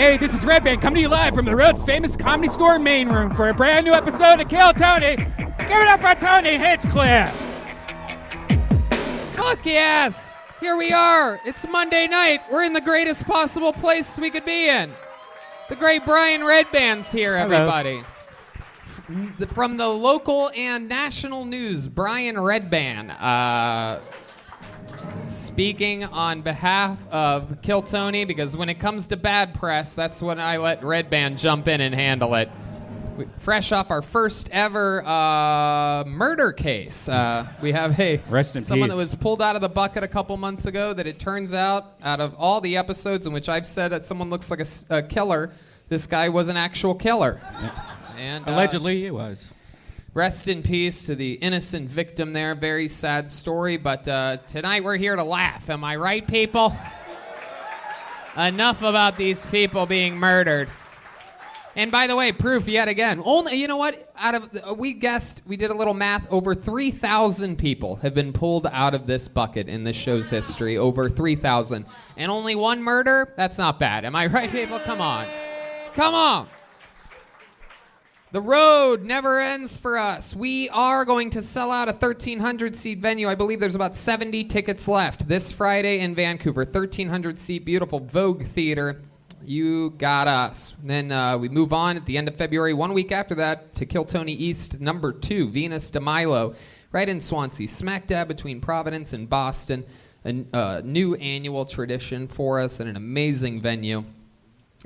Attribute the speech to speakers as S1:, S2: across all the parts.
S1: Hey, this is Redban coming to you live from the Road Famous Comedy Store main room for a brand new episode of Kill Tony. Give it up for Tony Hinchcliffe.
S2: Fuck yes! Here we are. It's Monday night. We're in the greatest possible place we could be in. The great Brian Redban's here, everybody. From the local and national news, Brian Redban. Speaking on behalf of Kill Tony, because when it comes to bad press, that's when I let Redban jump in and handle it. Fresh off our first ever murder case. We have someone that was pulled out of the bucket a couple months ago that it turns out of all the episodes in which I've said that someone looks like a killer, this guy was an actual killer.
S1: Yeah.
S2: And
S1: allegedly he was.
S2: Rest in peace to the innocent victim there. Very sad story, but tonight we're here to laugh. Am I right, people? Enough about these people being murdered. And by the way, proof yet again. Only, you know what? We did a little math. Over 3,000 people have been pulled out of this bucket in this show's history. Over 3,000. And only one murder? That's not bad. Am I right, people? Come on. Come on. The road never ends for us. We are going to sell out a 1,300-seat venue. I believe there's about 70 tickets left this Friday in Vancouver. 1,300-seat, beautiful Vogue Theater. You got us. And then we move on at the end of February, 1 week after that, to Kill Tony East, number 2, Venus de Milo, right in Swansea, smack dab between Providence and Boston. A new annual tradition for us and an amazing venue.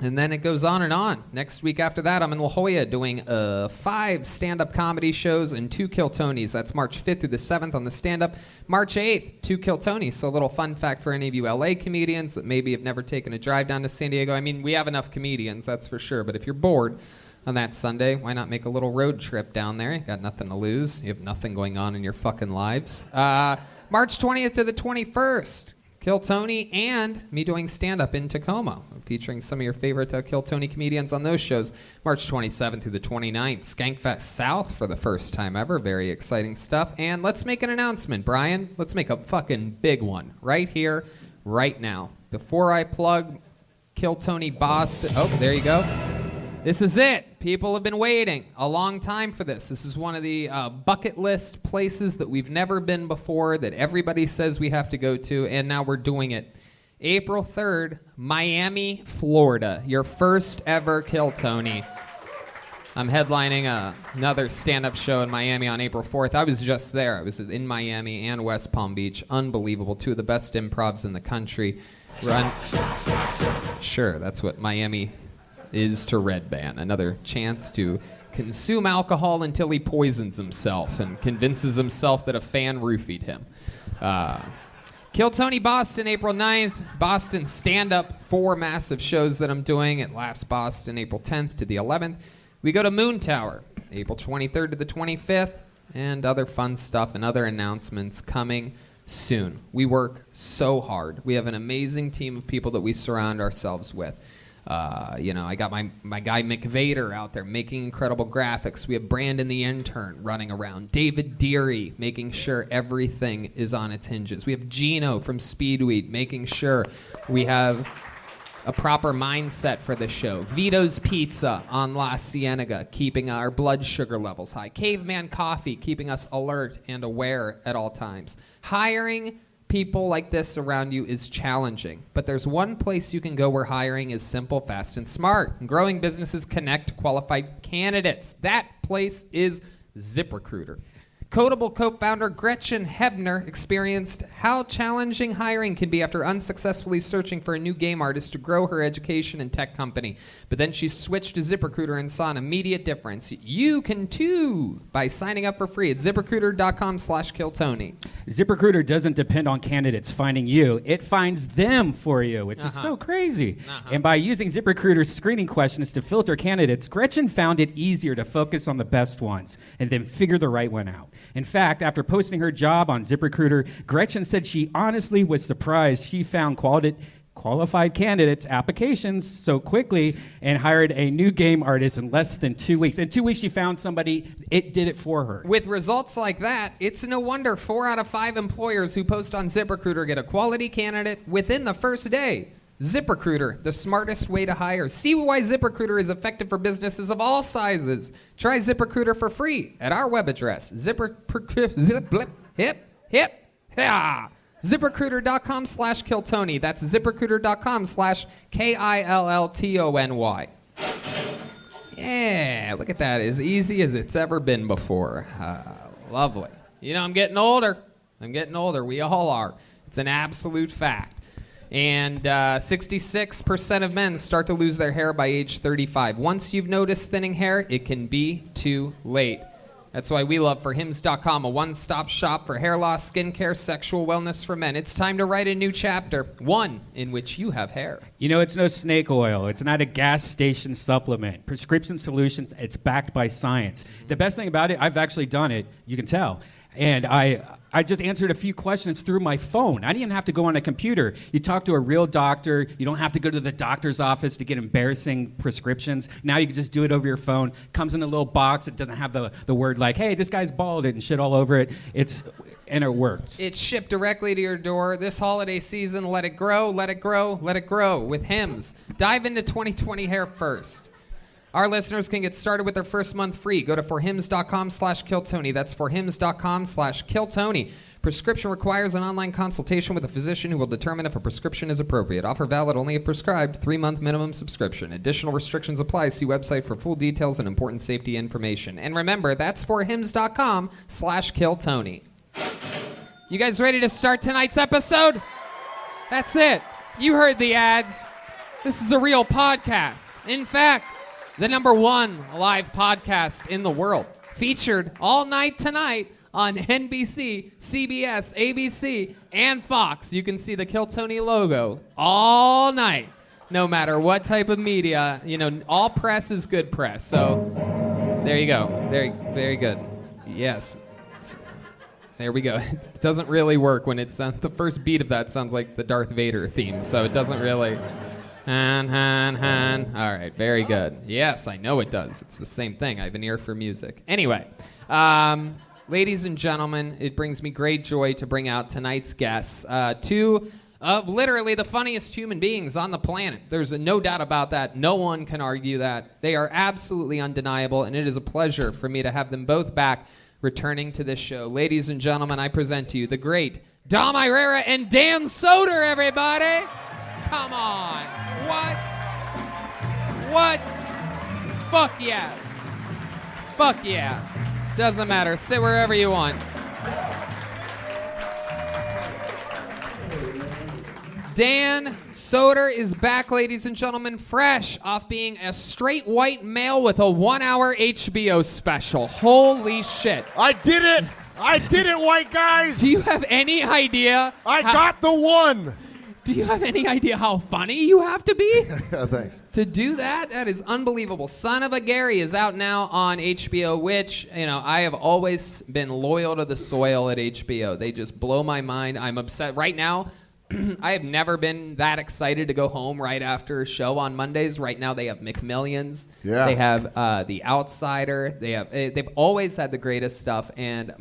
S2: And then it goes on and on. Next week after that, I'm in La Jolla doing 5 stand-up comedy shows and 2 Kill Tonys. That's March 5th through the 7th on the stand-up. March 8th, 2 Kill Tonys. So a little fun fact for any of you LA comedians that maybe have never taken a drive down to San Diego. I mean, we have enough comedians, that's for sure. But if you're bored on that Sunday, why not make a little road trip down there? You got nothing to lose. You have nothing going on in your fucking lives. March 20th to the 21st. Kill Tony and me doing stand-up in Tacoma, featuring some of your favorite Kill Tony comedians on those shows. March 27th through the 29th, Skankfest South for the first time ever. Very exciting stuff. And let's make an announcement, Brian. Let's make a fucking big one right here, right now. Before I plug Kill Tony Boston. Oh, there you go. This is it. People have been waiting a long time for this. This is one of the bucket list places that we've never been before, that everybody says we have to go to, and now we're doing it. April 3rd, Miami, Florida. Your first ever Kill Tony. I'm headlining another stand-up show in Miami on April 4th. I was just there. I was in Miami and West Palm Beach. Unbelievable. 2 of the best improvs in the country. Sure, that's what Miami is to Redban. Another chance to consume alcohol until he poisons himself and convinces himself that a fan roofied him. Kill Tony Boston, April 9th. Boston stand-up, 4 massive shows that I'm doing at Laughs Boston, April 10th to the 11th. We go to Moon Tower, April 23rd to the 25th, and other fun stuff and other announcements coming soon. We work so hard. We have an amazing team of people that we surround ourselves with. I got my guy McVader out there making incredible graphics. We have Brandon the intern running around. David Deery making sure everything is on its hinges. We have Gino from Speedweed making sure we have a proper mindset for the show. Vito's Pizza on La Cienega, keeping our blood sugar levels high. Caveman Coffee, keeping us alert and aware at all times. Hiring people like this around you is challenging, but there's one place you can go where hiring is simple, fast, and smart. And growing businesses connect qualified candidates. That place is ZipRecruiter. Codable co-founder Gretchen Hebner experienced how challenging hiring can be after unsuccessfully searching for a new game artist to grow her education and tech company. But then she switched to ZipRecruiter and saw an immediate difference. You can too by signing up for free at ZipRecruiter.com/KillTony.
S1: ZipRecruiter doesn't depend on candidates finding you. It finds them for you, which is so crazy. And by using ZipRecruiter's screening questions to filter candidates, Gretchen found it easier to focus on the best ones and then figure the right one out. In fact, after posting her job on ZipRecruiter, Gretchen said she honestly was surprised she found qualified candidates' applications so quickly and hired a new game artist in less than 2 weeks. In 2 weeks, she found somebody. It did it for her.
S2: With results like that, it's no wonder 4 out of 5 employers who post on ZipRecruiter get a quality candidate within the first day. ZipRecruiter, the smartest way to hire. See why ZipRecruiter is effective for businesses of all sizes. Try ZipRecruiter for free at our web address, ZipRecruiter.com/KillTony. That's ZipRecruiter.com/KILLTONY. Yeah, look at that. As easy as it's ever been before. Lovely. You know, I'm getting older. We all are. It's an absolute fact. And 66% of men start to lose their hair by age 35. Once you've noticed thinning hair, it can be too late. That's why we love forhims.com, a one-stop shop for hair loss, skincare, sexual wellness for men. It's time to write a new chapter, one in which you have hair.
S1: You know, it's no snake oil. It's not a gas station supplement. Prescription Solutions, it's backed by science. The best thing about it, I've actually done it, you can tell. And I just answered a few questions through my phone. I didn't even have to go on a computer. You talk to a real doctor. You don't have to go to the doctor's office to get embarrassing prescriptions. Now you can just do it over your phone. Comes in a little box. It doesn't have the word like, hey, this guy's bald and shit all over it. And it works.
S2: It's shipped directly to your door. This holiday season, let it grow, let it grow, let it grow with Hims. Dive into 2020 hair first. Our listeners can get started with their first month free. Go to forhims.com/KillTony. That's forhims.com/KillTony. Prescription requires an online consultation with a physician who will determine if a prescription is appropriate. Offer valid only if prescribed. 3-month minimum subscription. Additional restrictions apply. See website for full details and important safety information. And remember, that's forhims.com/KillTony. You guys ready to start tonight's episode? That's it. You heard the ads. This is a real podcast. In fact, the #1 live podcast in the world. Featured all night tonight on NBC, CBS, ABC, and Fox. You can see the Kill Tony logo all night. No matter what type of media, you know, all press is good press. So there you go. Very good. Yes. There we go. It doesn't really work when it's the first beat of that sounds like the Darth Vader theme, so it doesn't really. Han. All right, very good. Yes, I know it does. It's the same thing. I have an ear for music. Anyway, ladies and gentlemen, it brings me great joy to bring out tonight's guests, two of literally the funniest human beings on the planet. There's no doubt about that. No one can argue that. They are absolutely undeniable, and it is a pleasure for me to have them both back returning to this show. Ladies and gentlemen, I present to you the great Dom Irrera and Dan Soder, everybody. Come on. What? Fuck yes. Fuck yeah. Doesn't matter. Sit wherever you want. Dan Soder is back, ladies and gentlemen, fresh off being a straight white male with a 1-hour HBO special. Holy shit.
S3: I did it, white guys.
S2: Do you have any idea?
S3: I got the one.
S2: Do you have any idea how funny you have to be?
S3: Thanks.
S2: To do that? That is unbelievable. Son of a Gary is out now on HBO, which, you know, I have always been loyal to the soil at HBO. They just blow my mind. I'm upset. Right now, I have never been that excited to go home right after a show on Mondays. Right now, they have McMillions.
S3: Yeah.
S2: They have The Outsider. They've always had the greatest stuff, and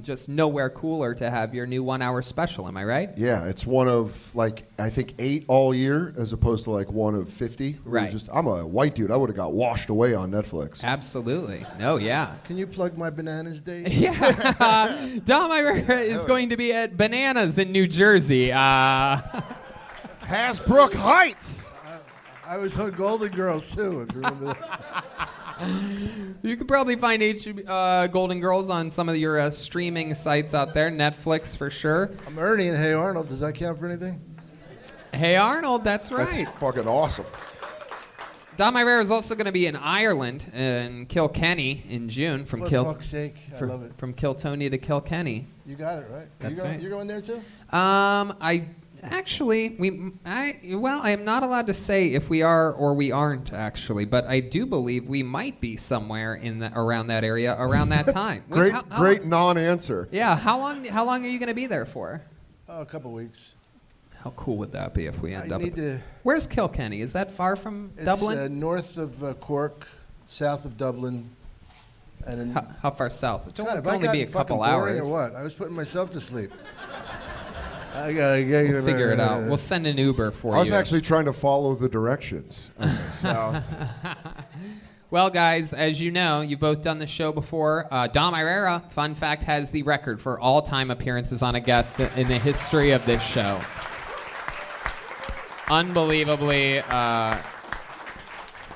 S2: just nowhere cooler to have your new 1-hour special. Am I right?
S3: Yeah, it's one of I think 8 all year as opposed to one of 50.
S2: Right.
S3: I'm a white dude. I would have got washed away on Netflix.
S2: Absolutely. No, yeah.
S4: Can you plug my Bananas Day?
S2: Yeah. Dom Irrera is going to be at Bananas in New Jersey.
S3: Hasbrook Heights.
S4: I was on Golden Girls, too, if you remember that.
S2: You could probably find Golden Girls on some of your streaming sites out there. Netflix, for sure.
S4: I'm Ernie in Hey Arnold. Does that count for anything?
S2: Hey Arnold, that's right.
S3: That's fucking awesome.
S2: Dom Irrera is also going to be in Ireland in Kilkenny in June.
S4: For fuck's sake, I love it.
S2: From Kiltony to Kilkenny.
S4: You got it, right?
S2: That's right.
S4: You're going there, too?
S2: I am not allowed to say if we are or we aren't, actually, but I do believe we might be somewhere around that area around that time.
S3: Great non-answer.
S2: Yeah, how long are you going to be there for?
S4: A couple weeks.
S2: How cool would that be if we end up?
S4: To.
S2: Where's Kilkenny? Is that far from Dublin?
S4: It's north of Cork, south of Dublin, and then
S2: how far south? It
S4: God,
S2: can only be a couple hours.
S4: Or what? I was putting myself to sleep.
S2: We'll figure it out. We'll send an Uber for you.
S3: I was actually trying to follow the directions. I was like, south.
S2: Well, guys, as you know, you've both done the show before. Dom Irrera, fun fact, has the record for all-time appearances on a guest in the history of this show. Unbelievably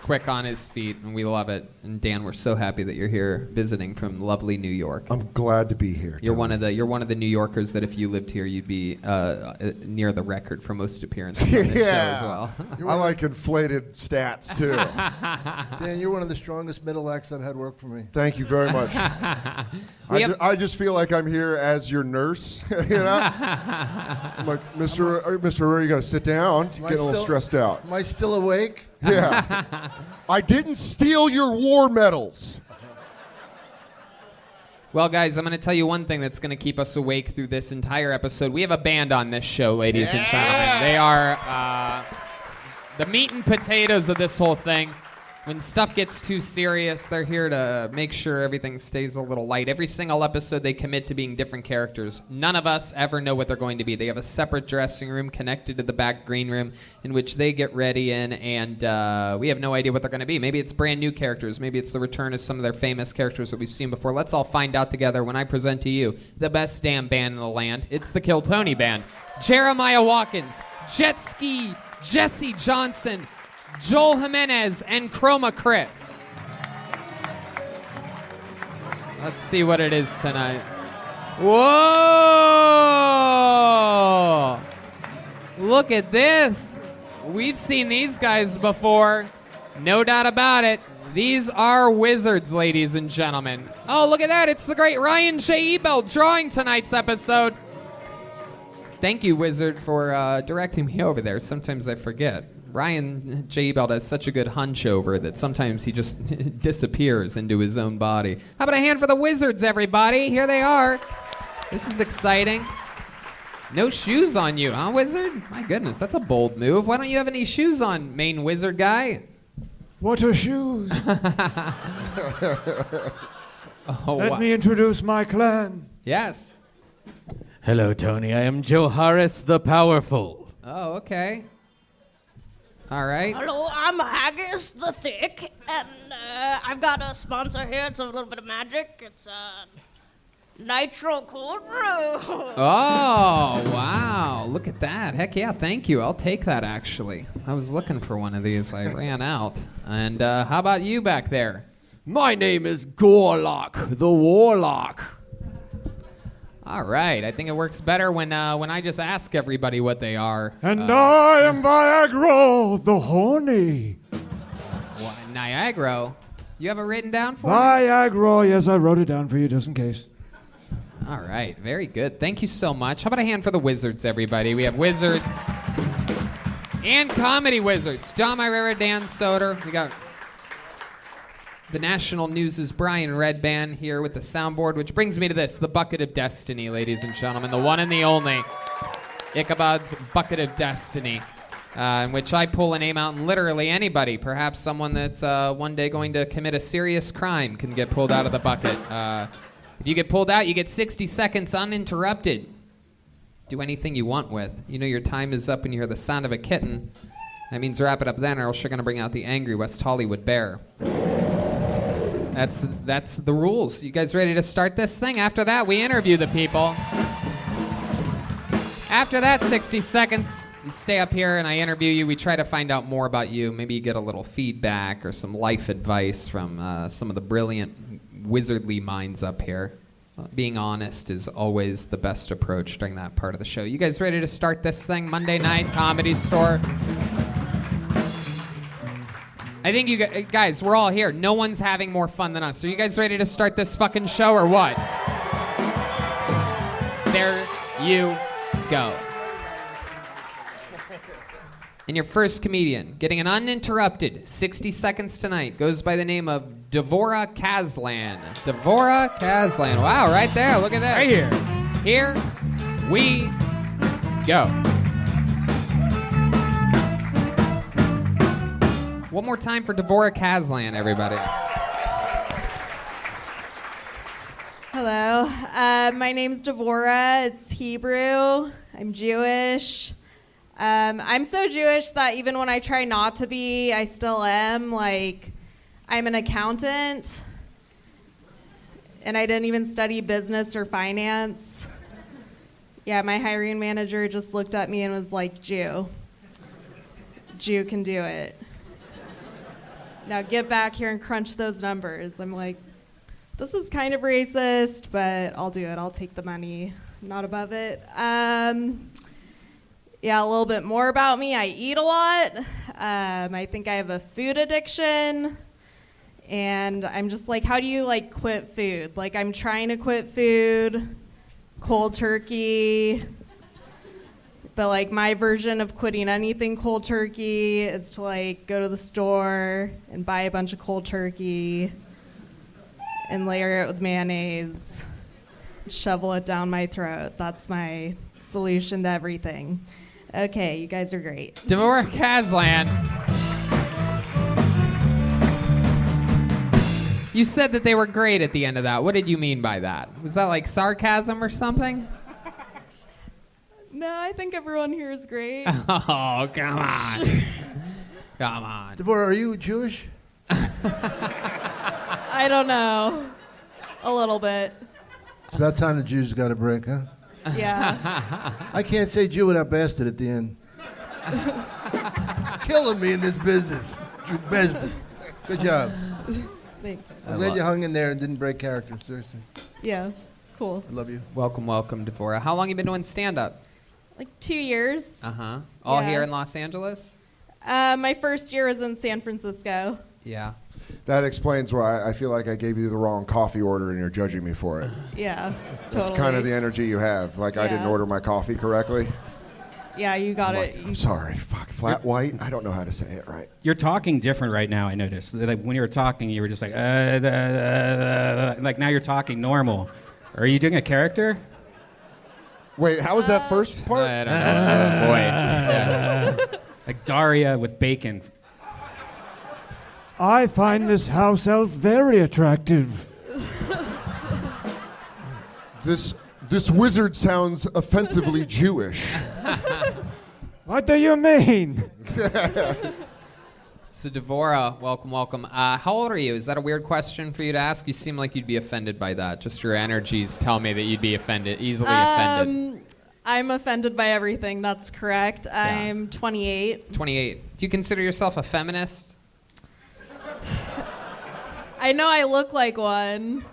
S2: quick on his feet, and we love it. And Dan, we're so happy that you're here visiting from lovely New York.
S3: I'm glad to be here.
S2: You're one of the New Yorkers that if you lived here, you'd be near the record for most appearances on this show as well.
S3: I like inflated stats too.
S4: Dan, you're one of the strongest middle acts I've had work for me.
S3: Thank you very much. I just feel like I'm here as your nurse. You know, I'm like, Mr. Irrera, you got to sit down. You're getting a little stressed out.
S4: Am I still awake?
S3: Yeah. I didn't steal your war medals.
S2: Well, guys, I'm going to tell you one thing that's going to keep us awake through this entire episode. We have a band on this show, ladies and gentlemen. They are the meat and potatoes of this whole thing. When stuff gets too serious, they're here to make sure everything stays a little light. Every single episode, they commit to being different characters. None of us ever know what they're going to be. They have a separate dressing room connected to the back green room in which they get ready in, and we have no idea what they're going to be. Maybe it's brand new characters. Maybe it's the return of some of their famous characters that we've seen before. Let's all find out together when I present to you the best damn band in the land. It's the Kill Tony Band. Jeremiah Watkins, Jet Ski, Jessie Johnson, Joel Jimenez, and Chroma Chris. Let's see what it is tonight. Whoa! Look at this. We've seen these guys before. No doubt about it. These are wizards, ladies and gentlemen. Oh, look at that. It's the great Ryan J. Ebel drawing tonight's episode. Thank you, Wizard, for directing me over there. Sometimes I forget. Ryan J. Ebel does such a good hunch over that sometimes he just disappears into his own body. How about a hand for the Wizards, everybody? Here they are. This is exciting. No shoes on you, huh, Wizard? My goodness, that's a bold move. Why don't you have any shoes on, main Wizard guy?
S5: What are shoes? Let me introduce my clan.
S2: Yes.
S1: Hello, Tony. I am Joharis the Powerful.
S2: Oh, okay. All right.
S6: Hello, I'm Haggis the Thick, and I've got a sponsor here. It's a little bit of magic. It's Nitro Cold Brew.
S2: Oh, wow. Look at that. Heck yeah, thank you. I'll take that, actually. I was looking for one of these. I ran out. And how about you back there?
S5: My name is Gorlock the Warlock.
S2: All right. I think it works better when I just ask everybody what they are.
S5: And I am Viagra the Horny.
S2: What, Niagara? You have it written down for me?
S5: Viagra, yes, I wrote it down for you just in case.
S2: All right. Very good. Thank you so much. How about a hand for the Wizards, everybody? We have Wizards and Comedy Wizards. Dom Irrera, Dan Soder. We got the National News' Brian Redban here with the soundboard, which brings me to this, the Bucket of Destiny, ladies and gentlemen, the one and the only Ichabod's Bucket of Destiny, in which I pull a name out and literally anybody, perhaps someone that's one day going to commit a serious crime can get pulled out of the bucket. If you get pulled out, you get 60 seconds uninterrupted. Do anything you want with. You know your time is up when you hear the sound of a kitten. That means wrap it up then or else you're going to bring out the angry West Hollywood bear. That's the rules. You guys ready to start this thing? After that, we interview the people. After that 60 seconds, you stay up here and I interview you. We try to find out more about you. Maybe you get a little feedback or some life advice from some of the brilliant wizardly minds up here. Being honest is always the best approach during that part of the show. You guys ready to start this thing? Monday night, Comedy Store. I think you guys, we're all here. No one's having more fun than us. Are you guys ready to start this fucking show or what? There you go. And your first comedian, getting an uninterrupted 60 seconds tonight, goes by the name of Devorah Aslan. Devorah Aslan. Wow, right there. Look at that.
S1: Right here.
S2: Here we go. One more time for Devorah Aslan, everybody.
S7: Hello. My name's Devorah. It's Hebrew. I'm Jewish. I'm so Jewish that even when I try not to be, I still am. Like, I'm an accountant, and I didn't even study business or finance. Yeah, my hiring manager just looked at me and was like, Jew can do it. Now get back here and crunch those numbers. I'm like, this is kind of racist, but I'll do it. I'll take the money. I'm not above it. Yeah, a little bit more about me. I eat a lot. I think I have a food addiction. And I'm just like, how do you like quit food? Like, I'm trying to quit food, cold turkey. But like my version of quitting anything cold turkey is to like go to the store and buy a bunch of cold turkey and layer it with mayonnaise, shovel it down my throat. That's my solution to everything. Okay, you guys are great.
S2: Devorah Aslan. You said that they were great at the end of that. What did you mean by that? Was that like sarcasm or something?
S7: No, I think everyone here is great.
S2: Oh, come on. Come on.
S4: Devorah, are you Jewish?
S7: I don't know. A little bit.
S4: It's about time the Jews got a break, huh?
S7: Yeah.
S4: I can't say Jew without bastard at the end. It's killing me in this business. Jew bastard. Good job.
S7: Thanks.
S4: I'm glad you hung in there and didn't break character, seriously.
S7: Yeah, cool.
S4: I love you.
S2: Welcome, Devorah. How long you been doing stand-up?
S7: Like 2 years.
S2: Uh-huh. All
S7: Yeah.
S2: here in Los Angeles?
S7: My first year was in San Francisco.
S2: Yeah.
S3: That explains why I feel like I gave you the wrong coffee order and you're judging me for it.
S7: Yeah,
S3: That's
S7: totally.
S3: kind of the energy you have. Like I didn't
S7: Yeah.
S3: order my coffee correctly.
S7: Yeah, you got
S3: I'm
S7: it.
S3: like, I'm sorry. Fuck. Flat white? I don't know how to say it right.
S1: You're talking different right now, I noticed. Like when you were talking, you were just like, like now you're talking normal. Are you doing a character?
S3: Wait, how was that first part?
S2: I don't know. Boy. Yeah.
S1: Like Daria with bacon.
S5: I find this house elf very attractive.
S3: This wizard sounds offensively Jewish.
S5: What do you mean?
S2: So Devorah, welcome. How old are you? Is that a weird question for you to ask? You seem like you'd be offended by that. Just your energies tell me that you'd be easily offended.
S7: I'm offended by everything. That's correct. I'm 28.
S2: 28. Do you consider yourself a feminist?
S7: I know I look like one.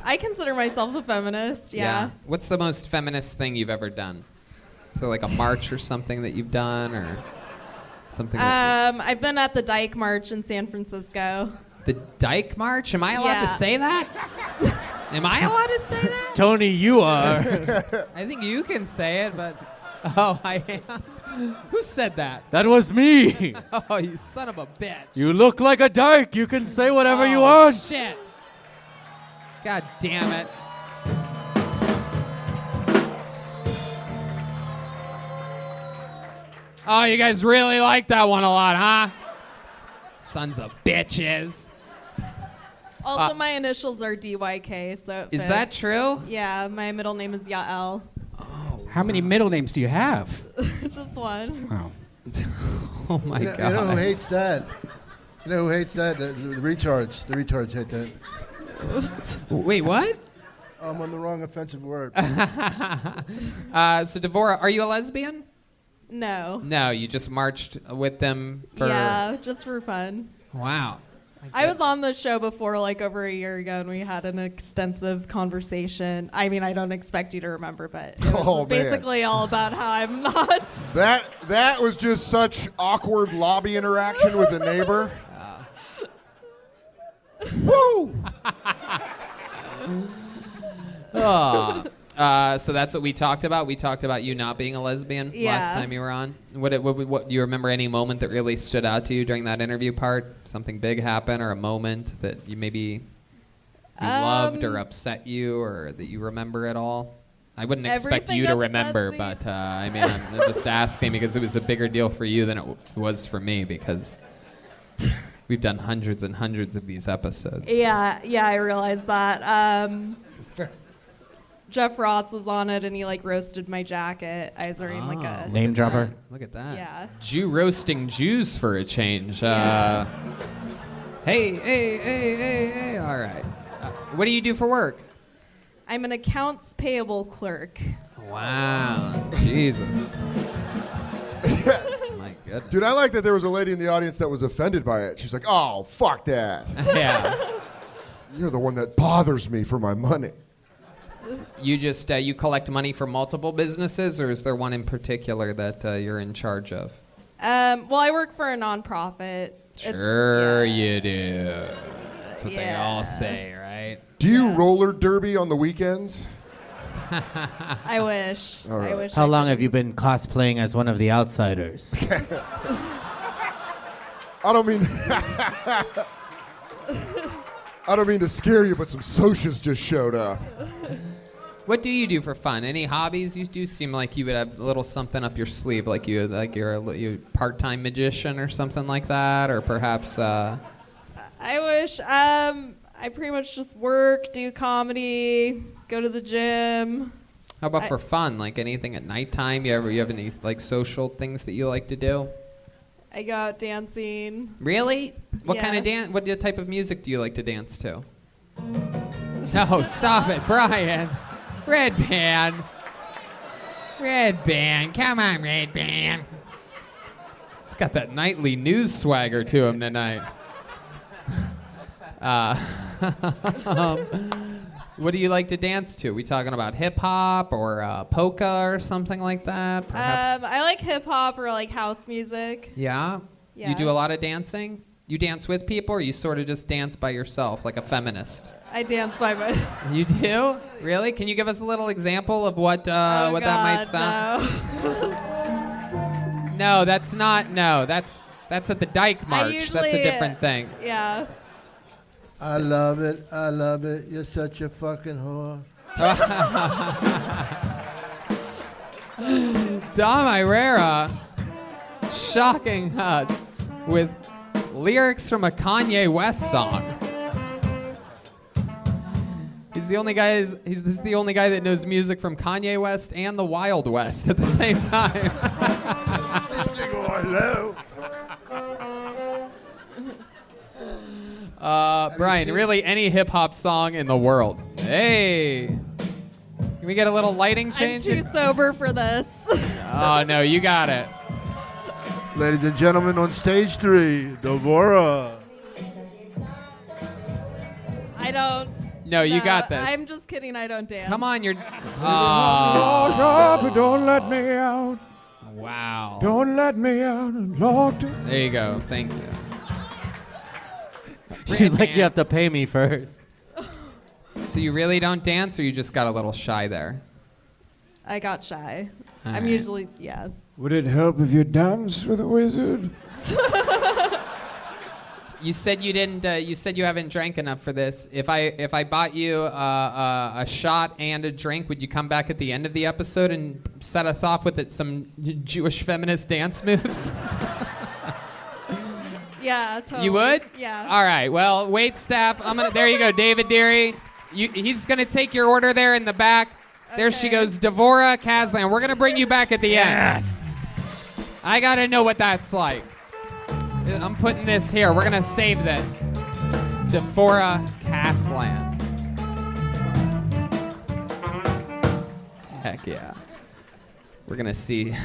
S7: I consider myself a feminist, yeah.
S2: What's the most feminist thing you've ever done? So like a march or something that you've done or something
S7: I've been at the Dyke March in San Francisco.
S2: The Dyke March? Am I allowed to say that? Am I allowed to say that?
S5: Tony, you are.
S2: I think you can say it, but... Oh, I am. Who said that?
S5: That was me.
S2: Oh, you son of a bitch.
S5: You look like a dyke. You can say whatever you
S2: Oh,
S5: want.
S2: shit. God damn it. Oh, you guys really like that one a lot, huh? Sons of bitches.
S7: Also, my initials are DYK, so it
S2: Is
S7: fits.
S2: that true?
S7: Yeah, my middle name is Yael.
S1: How many middle names do you have?
S7: Just one.
S1: Oh.
S2: Oh, my
S4: You
S2: God.
S4: know who hates that? You know who hates that? The retards. The retards hate that.
S2: Wait, what?
S4: I'm on the wrong offensive word.
S2: So, Devorah, are you a lesbian?
S7: No.
S2: No, you just marched with them for...
S7: Yeah, just for fun.
S2: Wow.
S7: I was on the show before, like over a year ago, and we had an extensive conversation. I mean, I don't expect you to remember, but it was basically all about how I'm not.
S3: That was just such awkward lobby interaction with a neighbor. Woo!
S2: So that's what we talked about. We talked about you not being a lesbian last time you were on. What do you remember any moment that really stood out to you during that interview part? Something big happened, or a moment that you maybe loved or upset you, or that you remember at all? I wouldn't expect you to remember, but I mean, I'm just asking because it was a bigger deal for you than it was for me because we've done hundreds and hundreds of these episodes.
S7: Yeah, I realized that. Jeff Ross was on it, and he like roasted my jacket. I was wearing like a
S1: name dropper.
S2: Look at that.
S7: Yeah.
S2: Jew roasting Jews for a change. Hey. All right. What do you do for work?
S7: I'm an accounts payable clerk.
S2: Wow. Jesus. My goodness.
S3: Dude, I like that there was a lady in the audience that was offended by it. She's like, oh, fuck that.
S2: Yeah.
S3: You're the one that bothers me for my money.
S2: You just you collect money for multiple businesses, or is there one in particular that you're in charge of?
S7: Well, I work for a nonprofit.
S2: Sure you do. That's what they all say, right?
S3: Do you roller derby on the weekends?
S7: I wish.
S3: Right.
S7: I wish.
S1: How long have you been cosplaying as one of the outsiders?
S3: I don't mean I don't mean to scare you, but some socias just showed up.
S2: What do you do for fun? Any hobbies? You do seem like you would have a little something up your sleeve, like you're a part-time magician or something like that, or perhaps.
S7: I wish. I pretty much just work, do comedy, go to the gym.
S2: How about for fun? Like anything at nighttime? You have any like social things that you like to do?
S7: I go out dancing.
S2: Really? What kind of dance? What type of music do you like to dance to? No, stop it, Brian. Redban. Come on, Redban. He's got that nightly news swagger to him tonight. What do you like to dance to? We talking about hip hop or polka or something like that? Perhaps.
S7: I like hip hop or like house music.
S2: Yeah?
S7: Yeah.
S2: You do a lot of dancing? You dance with people, or you sort of just dance by yourself, like a feminist?
S7: I dance by my.
S2: You do? Really? Can you give us a little example of what that might sound? No, that's not. No, that's at the Dyke March. That's a different thing.
S7: Yeah.
S4: I love it. You're such a fucking whore.
S2: Dom Irrera shocking us with lyrics from a Kanye West song. This is the only guy that knows music from Kanye West and the Wild West at the same time. Brian, really any hip hop song in the world. Hey, can we get a little lighting change?
S7: I'm too sober for this.
S2: Oh no, you got it.
S5: Ladies and gentlemen, on stage 3, Devorah.
S7: I don't.
S2: No, you got this.
S7: I'm just kidding. I don't dance.
S2: Come on, you're.
S5: Oh, don't let me out.
S2: Wow.
S5: Don't let me out. Locked.
S2: There you go. Thank you.
S1: She's like, you have to pay me first.
S2: So you really don't dance, or you just got a little shy there?
S7: I got shy.
S2: All
S7: I'm
S2: right.
S7: usually, yeah.
S5: Would it help if you danced with a wizard?
S2: You said you didn't. You said you haven't drank enough for this. If I bought you a shot and a drink, would you come back at the end of the episode and set us off with some Jewish feminist dance moves?
S7: Yeah, totally.
S2: You would?
S7: Yeah.
S2: All right. Well, wait, staff. There you go, David Deery. He's gonna take your order there in the back. Okay. There she goes, Devorah Aslan. We're gonna bring you back at the end. Yes. I gotta know what that's like. I'm putting this here. We're gonna save this. Devorah Aslan. Heck yeah. We're gonna see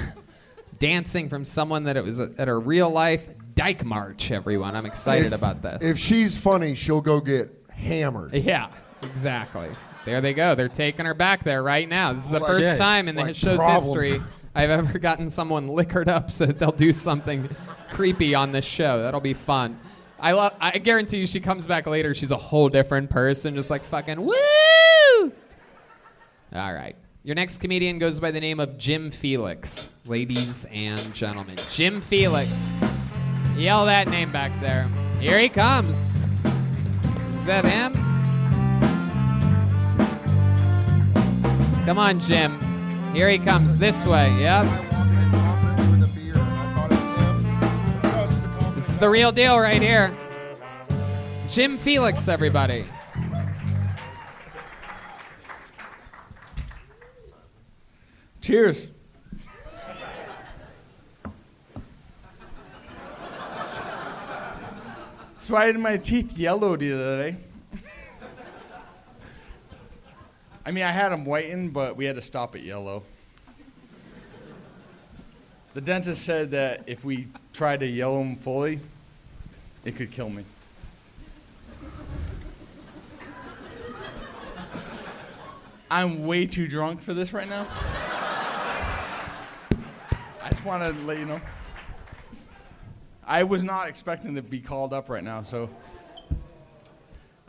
S2: dancing from someone that it was at a real life Dyke March, everyone. I'm excited about this.
S3: If she's funny, she'll go get hammered.
S2: Yeah, exactly. There they go. They're taking her back there right now. This is the first time in the show's history I've ever gotten someone liquored up so that they'll do something creepy on this show. That'll be fun. I guarantee you she comes back later, she's a whole different person, just like fucking woo! All right. Your next comedian goes by the name of Jim Felix. Ladies and gentlemen, Jim Felix. Yell that name back there. Here he comes. Is that him? Come on, Jim. Here he comes this way. Yep. This is the real deal right here. Jim Felix, everybody.
S8: Cheers. So I had my teeth yellow the other day. I mean, I had them whitened, but we had to stop at yellow. The dentist said that if we tried to yellow them fully, it could kill me. I'm way too drunk for this right now. I just want to let you know. I was not expecting to be called up right now, so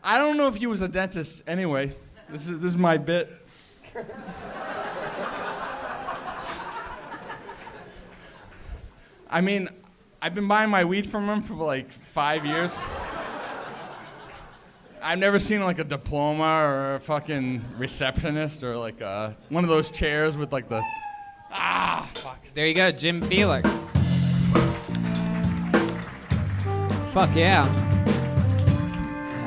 S8: I don't know if he was a dentist anyway. This is my bit. I mean, I've been buying my weed from him for like 5 years. I've never seen like a diploma or a fucking receptionist or like one of those chairs with like the fuck.
S2: There you go, Jim Felix. Fuck yeah.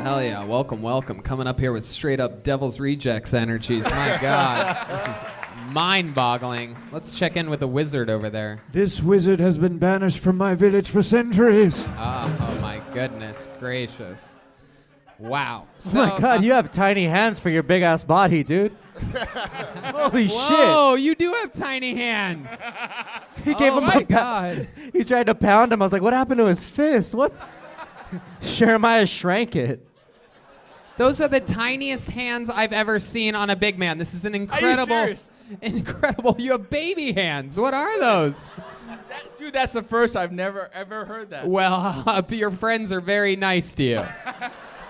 S2: Hell yeah, welcome, welcome. Coming up here with straight up Devil's Rejects energies. My God, this is mind-boggling. Let's check in with the wizard over there.
S9: This wizard has been banished from my village for centuries.
S2: Oh my goodness gracious. Wow.
S10: Oh my God, you have tiny hands for your big-ass body, dude. Holy shit.
S2: Whoa, you do have tiny hands.
S10: He gave him
S2: my God.
S10: He tried to pound him. I was like, what happened to his fist? What? Jeremiah shrank it.
S2: Those are the tiniest hands I've ever seen on a big man. This is an incredible, you have baby hands. What are those?
S8: Dude, that's the first I've never ever heard that.
S2: Well, your friends are very nice to you.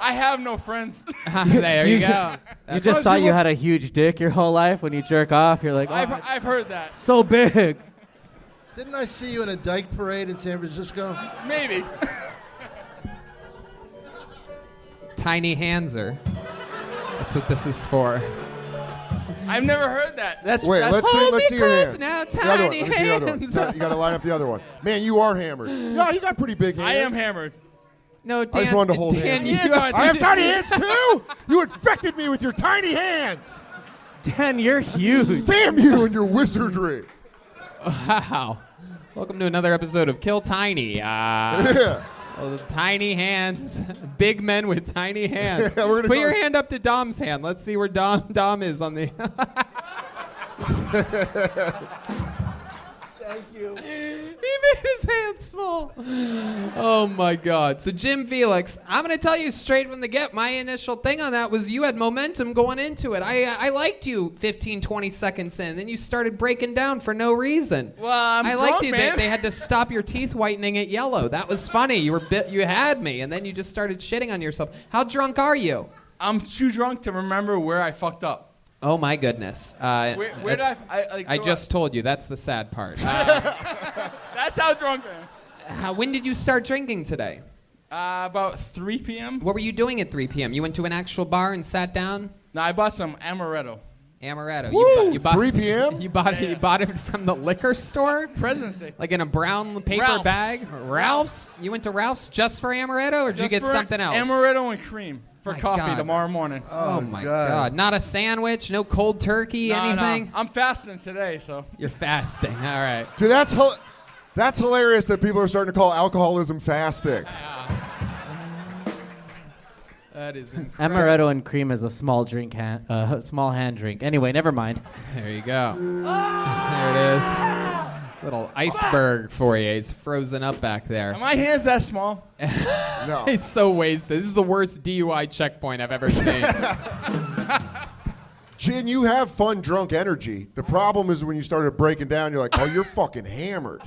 S8: I have no friends.
S2: There you go.
S10: You just thought you had a huge dick your whole life. When you jerk off, you're like, oh,
S8: I've heard that.
S10: So big.
S4: Didn't I see you in a dyke parade in San Francisco?
S8: Maybe.
S2: Tiny handser. That's what this is for.
S8: I've never heard that.
S3: Let's see your hands.
S2: Now,
S3: The other one.
S2: tiny
S3: Let me see the other one.
S2: hands.
S3: You got to line up the other one. Man, you are hammered. No, you got pretty big hands.
S8: I am hammered.
S2: No, Dan,
S3: I just wanted to hold
S2: Dan,
S3: hands.
S2: I
S3: have tiny hands too. You infected me with your tiny hands.
S10: Dan, you're huge.
S3: Damn you and your wizardry.
S2: Wow. Welcome to another episode of Kill Tiny. Tiny hands. Big men with tiny hands.
S3: Yeah,
S2: Put your hand up to Dom's hand. Let's see where Dom is on the...
S4: Thank you.
S2: He made his hand small. Oh my God. So Jim Felix, I'm going to tell you straight from the get, my initial thing on that was you had momentum going into it. I liked you 15, 20 seconds in. Then you started breaking down for no reason.
S8: Well, I
S2: liked you.
S8: man.
S2: They had to stop your teeth whitening at yellow. That was funny. You had me, and then you just started shitting on yourself. How drunk are you?
S8: I'm too drunk to remember where I fucked up.
S2: Oh my goodness.
S8: Where did
S2: I just told you. That's the sad part.
S8: That's how drunk I am.
S2: When did you start drinking today?
S8: About 3 p.m.
S2: What were you doing at 3 p.m.? You went to an actual bar and sat down?
S8: No, I bought some amaretto.
S2: Amaretto.
S3: Woo!
S2: You bought
S3: 3 p.m.?
S2: You bought it from the liquor store?
S8: President's Day.
S2: Like in a brown paper
S8: Ralph's.
S2: bag? Ralph's? You went to Ralph's just for amaretto, or did you get something else?
S8: Amaretto and cream for
S2: My
S8: coffee
S2: God.
S8: Tomorrow morning.
S2: Oh my God. Not a sandwich? No cold turkey? Anything?
S8: No. I'm fasting today, so.
S2: You're fasting. All right.
S3: Dude, that's hilarious that people are starting to call alcoholism fasting.
S2: That is incredible.
S10: Amaretto and cream is a small small hand drink. Anyway, never mind.
S2: There you go. There it is. Little iceberg for you. He's frozen up back there.
S8: Are my hands that small?
S3: No.
S2: He's so wasted. This is the worst DUI checkpoint I've ever seen.
S3: Jin, you have fun drunk energy. The problem is when you started breaking down, you're like, oh, you're fucking hammered.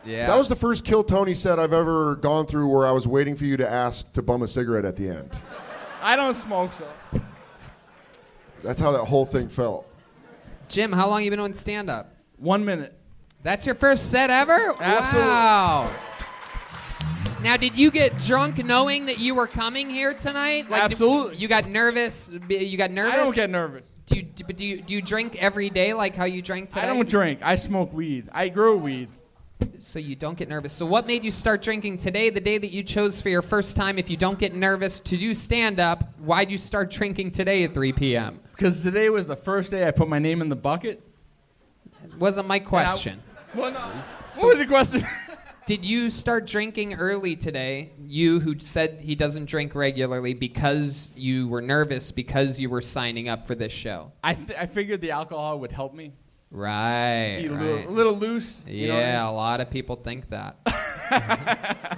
S2: Yeah.
S3: That was the first Kill Tony set I've ever gone through where I was waiting for you to ask to bum a cigarette at the end.
S8: I don't smoke, so.
S3: That's how that whole thing felt.
S2: Jim, how long you been doing stand-up?
S8: 1 minute.
S2: That's your first set ever?
S8: Absolutely.
S2: Wow. Now, did you get drunk knowing that you were coming here tonight?
S8: Absolutely.
S2: You got nervous? You got nervous?
S8: I don't get nervous.
S2: Do you drink every day like how you drank today?
S8: I don't drink. I smoke weed. I grow weed.
S2: So you don't get nervous. So what made you start drinking today, the day that you chose for your first time, if you don't get nervous, to do stand-up? Why'd you start drinking today at 3 p.m.?
S8: Because today was the first day I put my name in the bucket.
S2: wasn't my question.
S8: Well, no. What was your question?
S2: Did you start drinking early today? You who said he doesn't drink regularly because you were nervous because you were signing up for this show.
S8: I figured the alcohol would help me.
S2: Right.
S8: Be a little loose.
S2: Yeah, a lot of people think that.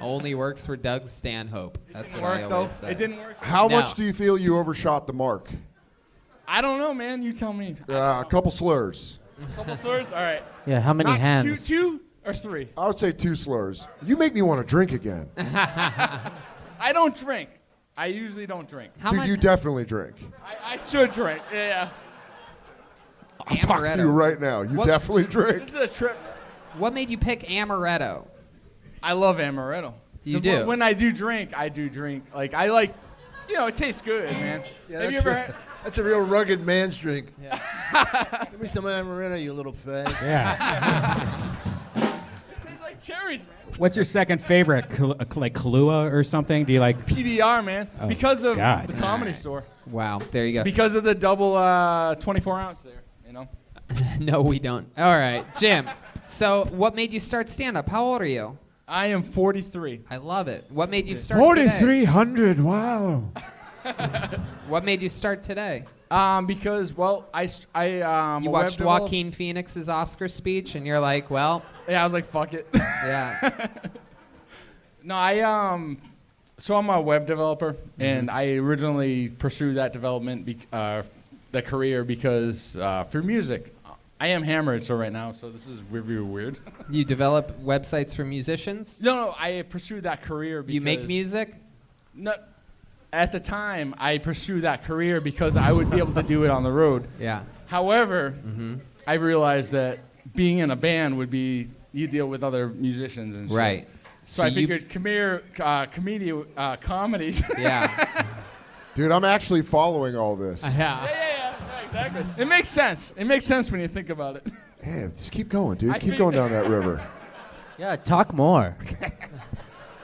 S2: Only works for Doug Stanhope. That's what I always say.
S8: It didn't work.
S3: How much do you feel you overshot the mark?
S8: I don't know, man. You tell me.
S3: A couple slurs.
S8: A couple slurs? All right.
S10: Yeah, how many hands?
S8: Two or three?
S3: I would say 2 slurs. You make me want to drink again.
S8: I don't drink. I usually don't drink.
S3: Dude, you definitely drink.
S8: I should drink. Yeah.
S3: I'm talking to you right now. You definitely drink.
S8: This is a trip.
S2: What made you pick amaretto?
S8: I love amaretto.
S2: You do?
S8: When I do drink, I do drink. Like, I like, it tastes good, man.
S4: Yeah,
S8: Have you ever had?
S4: That's a real rugged man's drink. Yeah. Give me some amaretto, you little fag.
S1: Yeah.
S8: Tastes like cherries, man.
S1: What's your second favorite? Like Kahlua or something? Do you like
S8: PBR, man?
S1: Oh,
S8: because of
S1: God.
S8: the Comedy Store.
S2: Wow, there you go.
S8: Because of the double 24 ounce there,
S2: No, we don't. All right, Jim. So what made you start stand-up? How old are you?
S8: I am 43.
S2: I love it. What made you start
S9: 4,300, wow.
S2: What made you start today?
S8: Because, well,
S2: you watched Joaquin Phoenix's Oscar speech, and you're like, well.
S8: Yeah, I was like, fuck it.
S2: Yeah.
S8: No, so I'm a web developer, and I originally pursued that development, that career because for music. I am hammered, so right now, so this is really weird.
S2: You develop websites for musicians?
S8: No, I pursued that career because...
S2: You make music?
S8: No, at the time, I pursued that career because I would be able to do it on the road.
S2: Yeah.
S8: However, I realized that being in a band would be, you deal with other musicians and shit.
S2: Right.
S8: So I figured comedies.
S2: Yeah.
S3: Dude, I'm actually following all this.
S8: Yeah, exactly. It makes sense. It makes sense when you think about it.
S3: Damn, just keep going, dude. Keep going down that river.
S10: Yeah, talk more.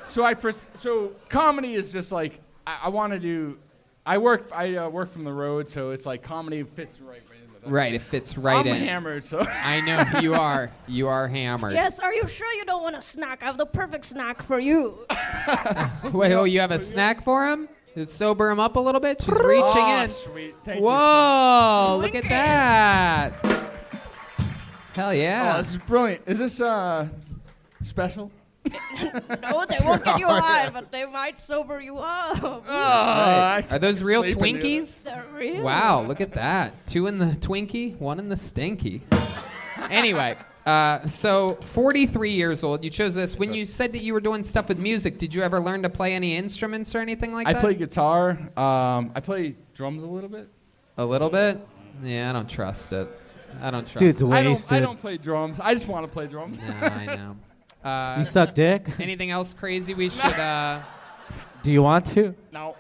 S8: So comedy is just like I want to do. I work from the road, so it's like comedy fits right into that.
S2: Right, it fits right in.
S8: I'm hammered, so
S2: I know you are. You are hammered.
S6: Yes, are you sure you don't want a snack? I have the perfect snack for you.
S2: Wait, you have a snack for him? To sober him up a little bit? She's reaching in.
S8: Sweet. Thank
S2: Whoa,
S8: you.
S2: look at that. Hell yeah.
S8: Oh, this is brilliant. Is this special?
S6: No, they won't get you high, but they might sober you up.
S2: Right. Are those real Twinkies?
S6: They're real.
S2: Wow, look at that. 2 in the Twinkie, 1 in the Stinky. Anyway, so 43 years old. You chose this. When you said that you were doing stuff with music, did you ever learn to play any instruments or anything like that?
S8: I play guitar. I play drums a little bit.
S2: A little bit? Yeah, I don't trust it. I don't trust
S10: Dude's
S2: it.
S10: wasted.
S8: I don't play drums. I just want to play drums.
S2: No, I know.
S10: You suck dick?
S2: Anything else crazy we should...
S10: Do you want to?
S8: No.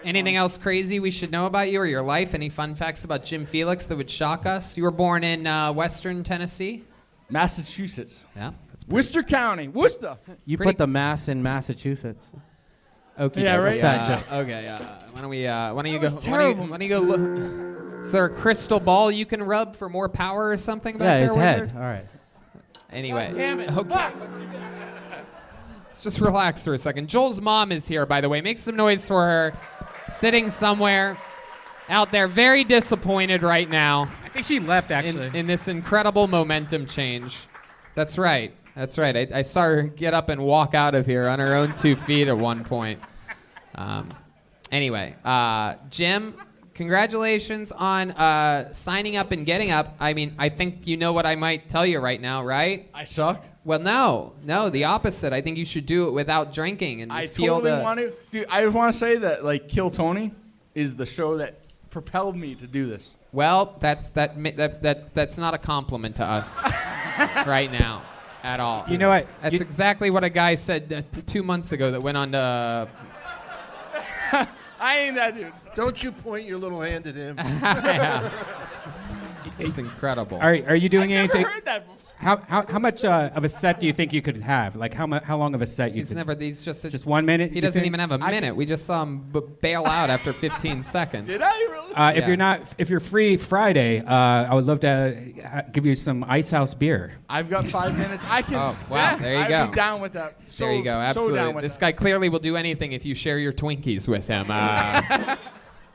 S2: Anything else crazy we should know about you or your life? Any fun facts about Jim Felix that would shock us? You were born in Western Tennessee?
S8: Massachusetts.
S2: Yeah.
S8: Worcester County. Worcester.
S10: You put the mass in Massachusetts.
S2: Okay.
S8: Yeah, right?
S2: Okay. Why don't you go? Why don't you go look? Is there a crystal ball you can rub for more power or something back there,
S10: his
S2: wizard?
S10: head. All right.
S2: Anyway.
S10: God damn it.
S2: Okay. Let's just relax for a second. Joel's mom is here, by the way. Make some noise for her. Sitting somewhere out there, very disappointed right now.
S1: I think she left, actually.
S2: In this incredible momentum change. That's right. I saw her get up and walk out of here on her own 2 feet at one point. Anyway, Jim, congratulations on signing up and getting up. I mean, I think you know what I might tell you right now, right?
S8: I suck?
S2: Well, no, the opposite. I think you should do it without drinking and
S8: I
S2: feel
S8: totally want to. Dude, I want to say that, like, Kill Tony is the show that propelled me to do this.
S2: Well, that's not a compliment to us right now at all.
S1: You know what?
S2: That's exactly what a guy said 2 months ago that went on to...
S8: I ain't that dude.
S4: Don't you point your little hand at him.
S2: It's incredible.
S1: Are you doing
S8: I've
S1: anything?
S8: never heard that before.
S1: How much of a set do you think you could have? Like how long of a set you could?
S2: He's just
S1: 1 minute.
S2: He doesn't even have a minute. We just saw him bail out after 15 seconds.
S8: Did I really?
S1: If you're free Friday, I would love to give you some Ice House beer.
S8: I've got 5 minutes. I can.
S2: Oh wow! There you go.
S8: I'd be down with that.
S2: There you go. Absolutely.
S8: So down with
S2: this
S8: that.
S2: guy clearly will do anything if you share your Twinkies with him.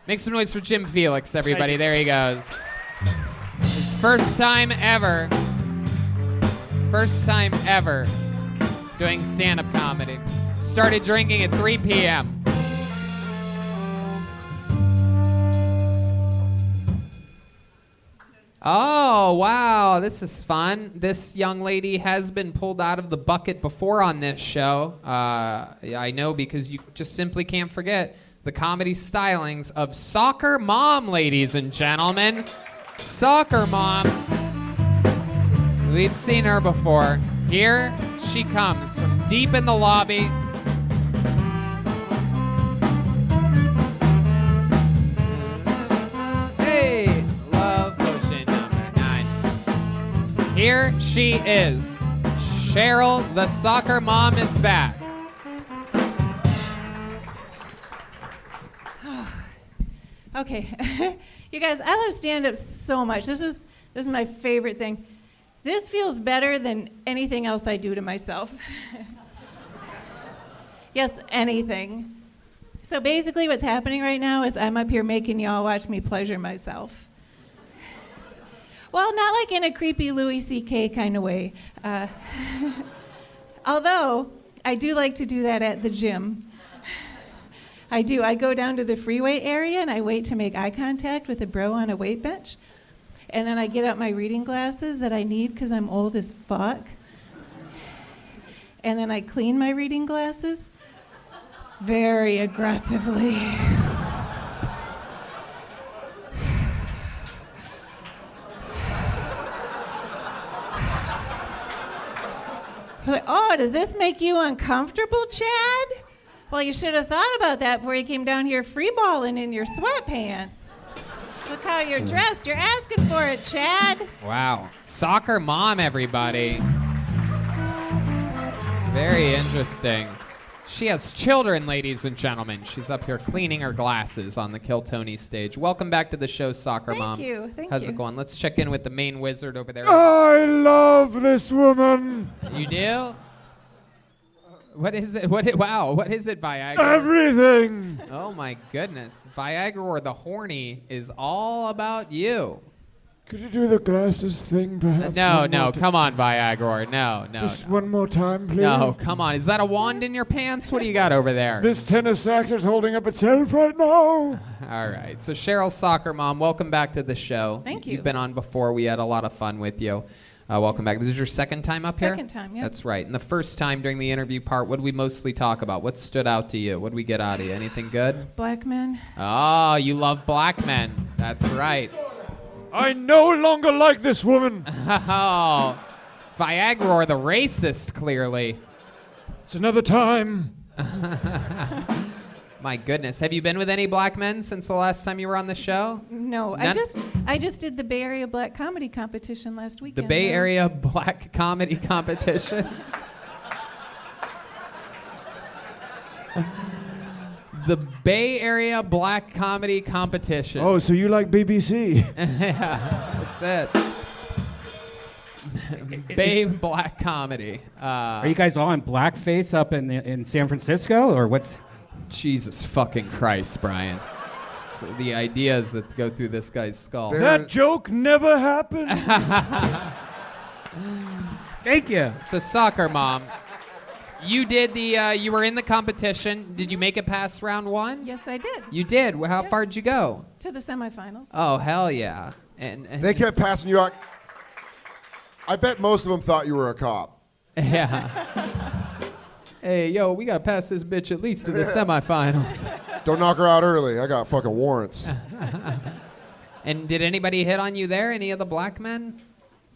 S2: Make some noise for Jim Felix, everybody. There he goes. His first time ever doing stand-up comedy. Started drinking at 3 p.m. Oh, wow, this is fun. This young lady has been pulled out of the bucket before on this show. I know because you just simply can't forget the comedy stylings of Soccer Mom, ladies and gentlemen. Soccer Mom. We've seen her before. Here she comes from deep in the lobby. Hey, love potion number 9. Here she is. Cheryl, the Soccer Mom, is back.
S11: Okay, you guys, I love stand-up so much. This is my favorite thing. This feels better than anything else I do to myself. Yes, anything. So basically what's happening right now is I'm up here making y'all watch me pleasure myself. Well, not like in a creepy Louis C.K. kind of way. Although, I do like to do that at the gym. I do. I go down to the free weight area and I wait to make eye contact with a bro on a weight bench. And then I get out my reading glasses that I need because I'm old as fuck. And then I clean my reading glasses very aggressively. Like, oh, does this make you uncomfortable, Chad? Well, you should have thought about that before you came down here freeballing in your sweatpants. Look how you're dressed. You're asking for it, Chad.
S2: Wow. Soccer Mom, everybody. Very interesting. She has children, ladies and gentlemen. She's up here cleaning her glasses on the Kill Tony stage. Welcome back to the show, Soccer Mom.
S11: Thank you. Thank
S2: How's
S11: you.
S2: it going? Let's check in with the main wizard over there.
S9: I love this woman.
S2: You do? What is it? Wow, what is it, Viagra?
S9: Everything.
S2: Oh, my goodness. Viagra or the horny is all about you.
S9: Could you do the glasses thing, perhaps?
S2: No, come on, Viagra. No.
S9: Just one more time, please.
S2: No, come on. Is that a wand in your pants? What do you got over there?
S9: This tenor sax is holding up itself right now.
S2: All right. So, Cheryl, Soccer Mom, welcome back to the show.
S11: Thank you.
S2: You've been on before. We had a lot of fun with you. Welcome back. This is your second time up here?
S11: Second time, yeah.
S2: That's right. And the first time during the interview part, what did we mostly talk about? What stood out to you? What did we get out of you? Anything good?
S11: Black men.
S2: Oh, you love black men. That's right.
S9: I no longer like this woman.
S2: Oh, Viagra or the racist, clearly.
S9: It's another time.
S2: My goodness. Have you been with any black men since the last time you were on the show?
S11: No,
S2: None?
S11: I just did the Bay Area Black Comedy Competition last weekend.
S2: The Bay Area Black Comedy Competition? The Bay Area Black Comedy Competition.
S9: Oh, so you like BBC?
S2: Yeah, that's it. Bay Black Comedy.
S1: Are you guys all in blackface up in San Francisco, or what's?
S2: Jesus fucking Christ, Brian. So the ideas that go through this guy's skull.
S9: That joke never happened.
S1: Thank you.
S2: So, Soccer Mom, you did you were in the competition. Did you make it past round 1?
S11: Yes, I did.
S2: You did. How far did you go?
S11: To the semifinals.
S2: Oh, hell yeah. And
S3: They kept passing you out. I bet most of them thought you were a cop.
S2: Yeah. Hey, yo, we got to pass this bitch at least to the semifinals.
S3: Don't knock her out early. I got fucking warrants.
S2: And did anybody hit on you there? Any of the black men?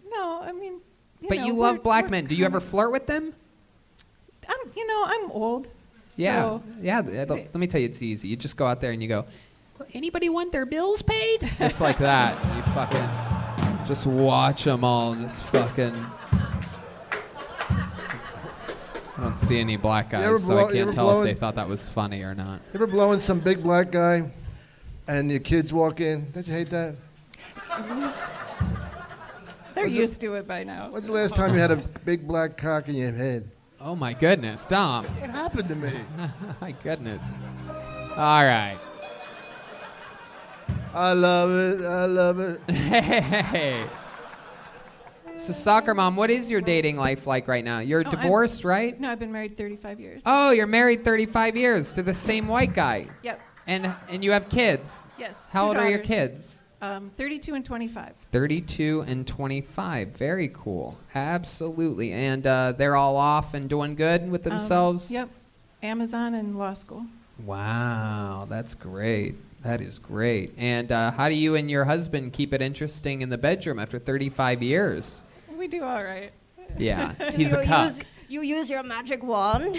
S11: No, I mean,
S2: But you love black men. Do you ever flirt with them?
S11: I'm old.
S2: Yeah.
S11: So
S2: Yeah. Let me tell you, it's easy. You just go out there and you go, anybody want their bills paid? Just like that. You fucking just watch them all just fucking I don't see any black
S4: You ever
S2: guys, so
S4: blow-
S2: I
S4: you
S2: can't
S4: ever
S2: tell if
S4: blow
S2: they
S4: it?
S2: thought that was funny or not.
S4: You ever blowing some big black guy and your kids walk in? Don't you hate that?
S11: They're used to it by now.
S4: When's the last time you had a big black cock in your head?
S2: Oh my goodness, Dom.
S4: What happened to me?
S2: My goodness. All right.
S4: I love it. I love it.
S2: Hey. So, soccer mom, what is your dating life like right now? You're divorced, right?
S11: No, I've been married 35 years.
S2: Oh, you're married 35 years to the same white guy.
S11: Yep.
S2: And you have kids.
S11: Yes.
S2: How
S11: 2
S2: old are your
S11: daughters.
S2: kids?
S11: 32 and 25.
S2: 32 and 25. Very cool. Absolutely. And they're all off and doing good with themselves?
S11: Yep. Amazon and law school.
S2: Wow, that's great. That is great. And how do you and your husband keep it interesting in the bedroom after 35 years?
S11: We do all right.
S2: Yeah, he's a cuck.
S6: You use your magic wand.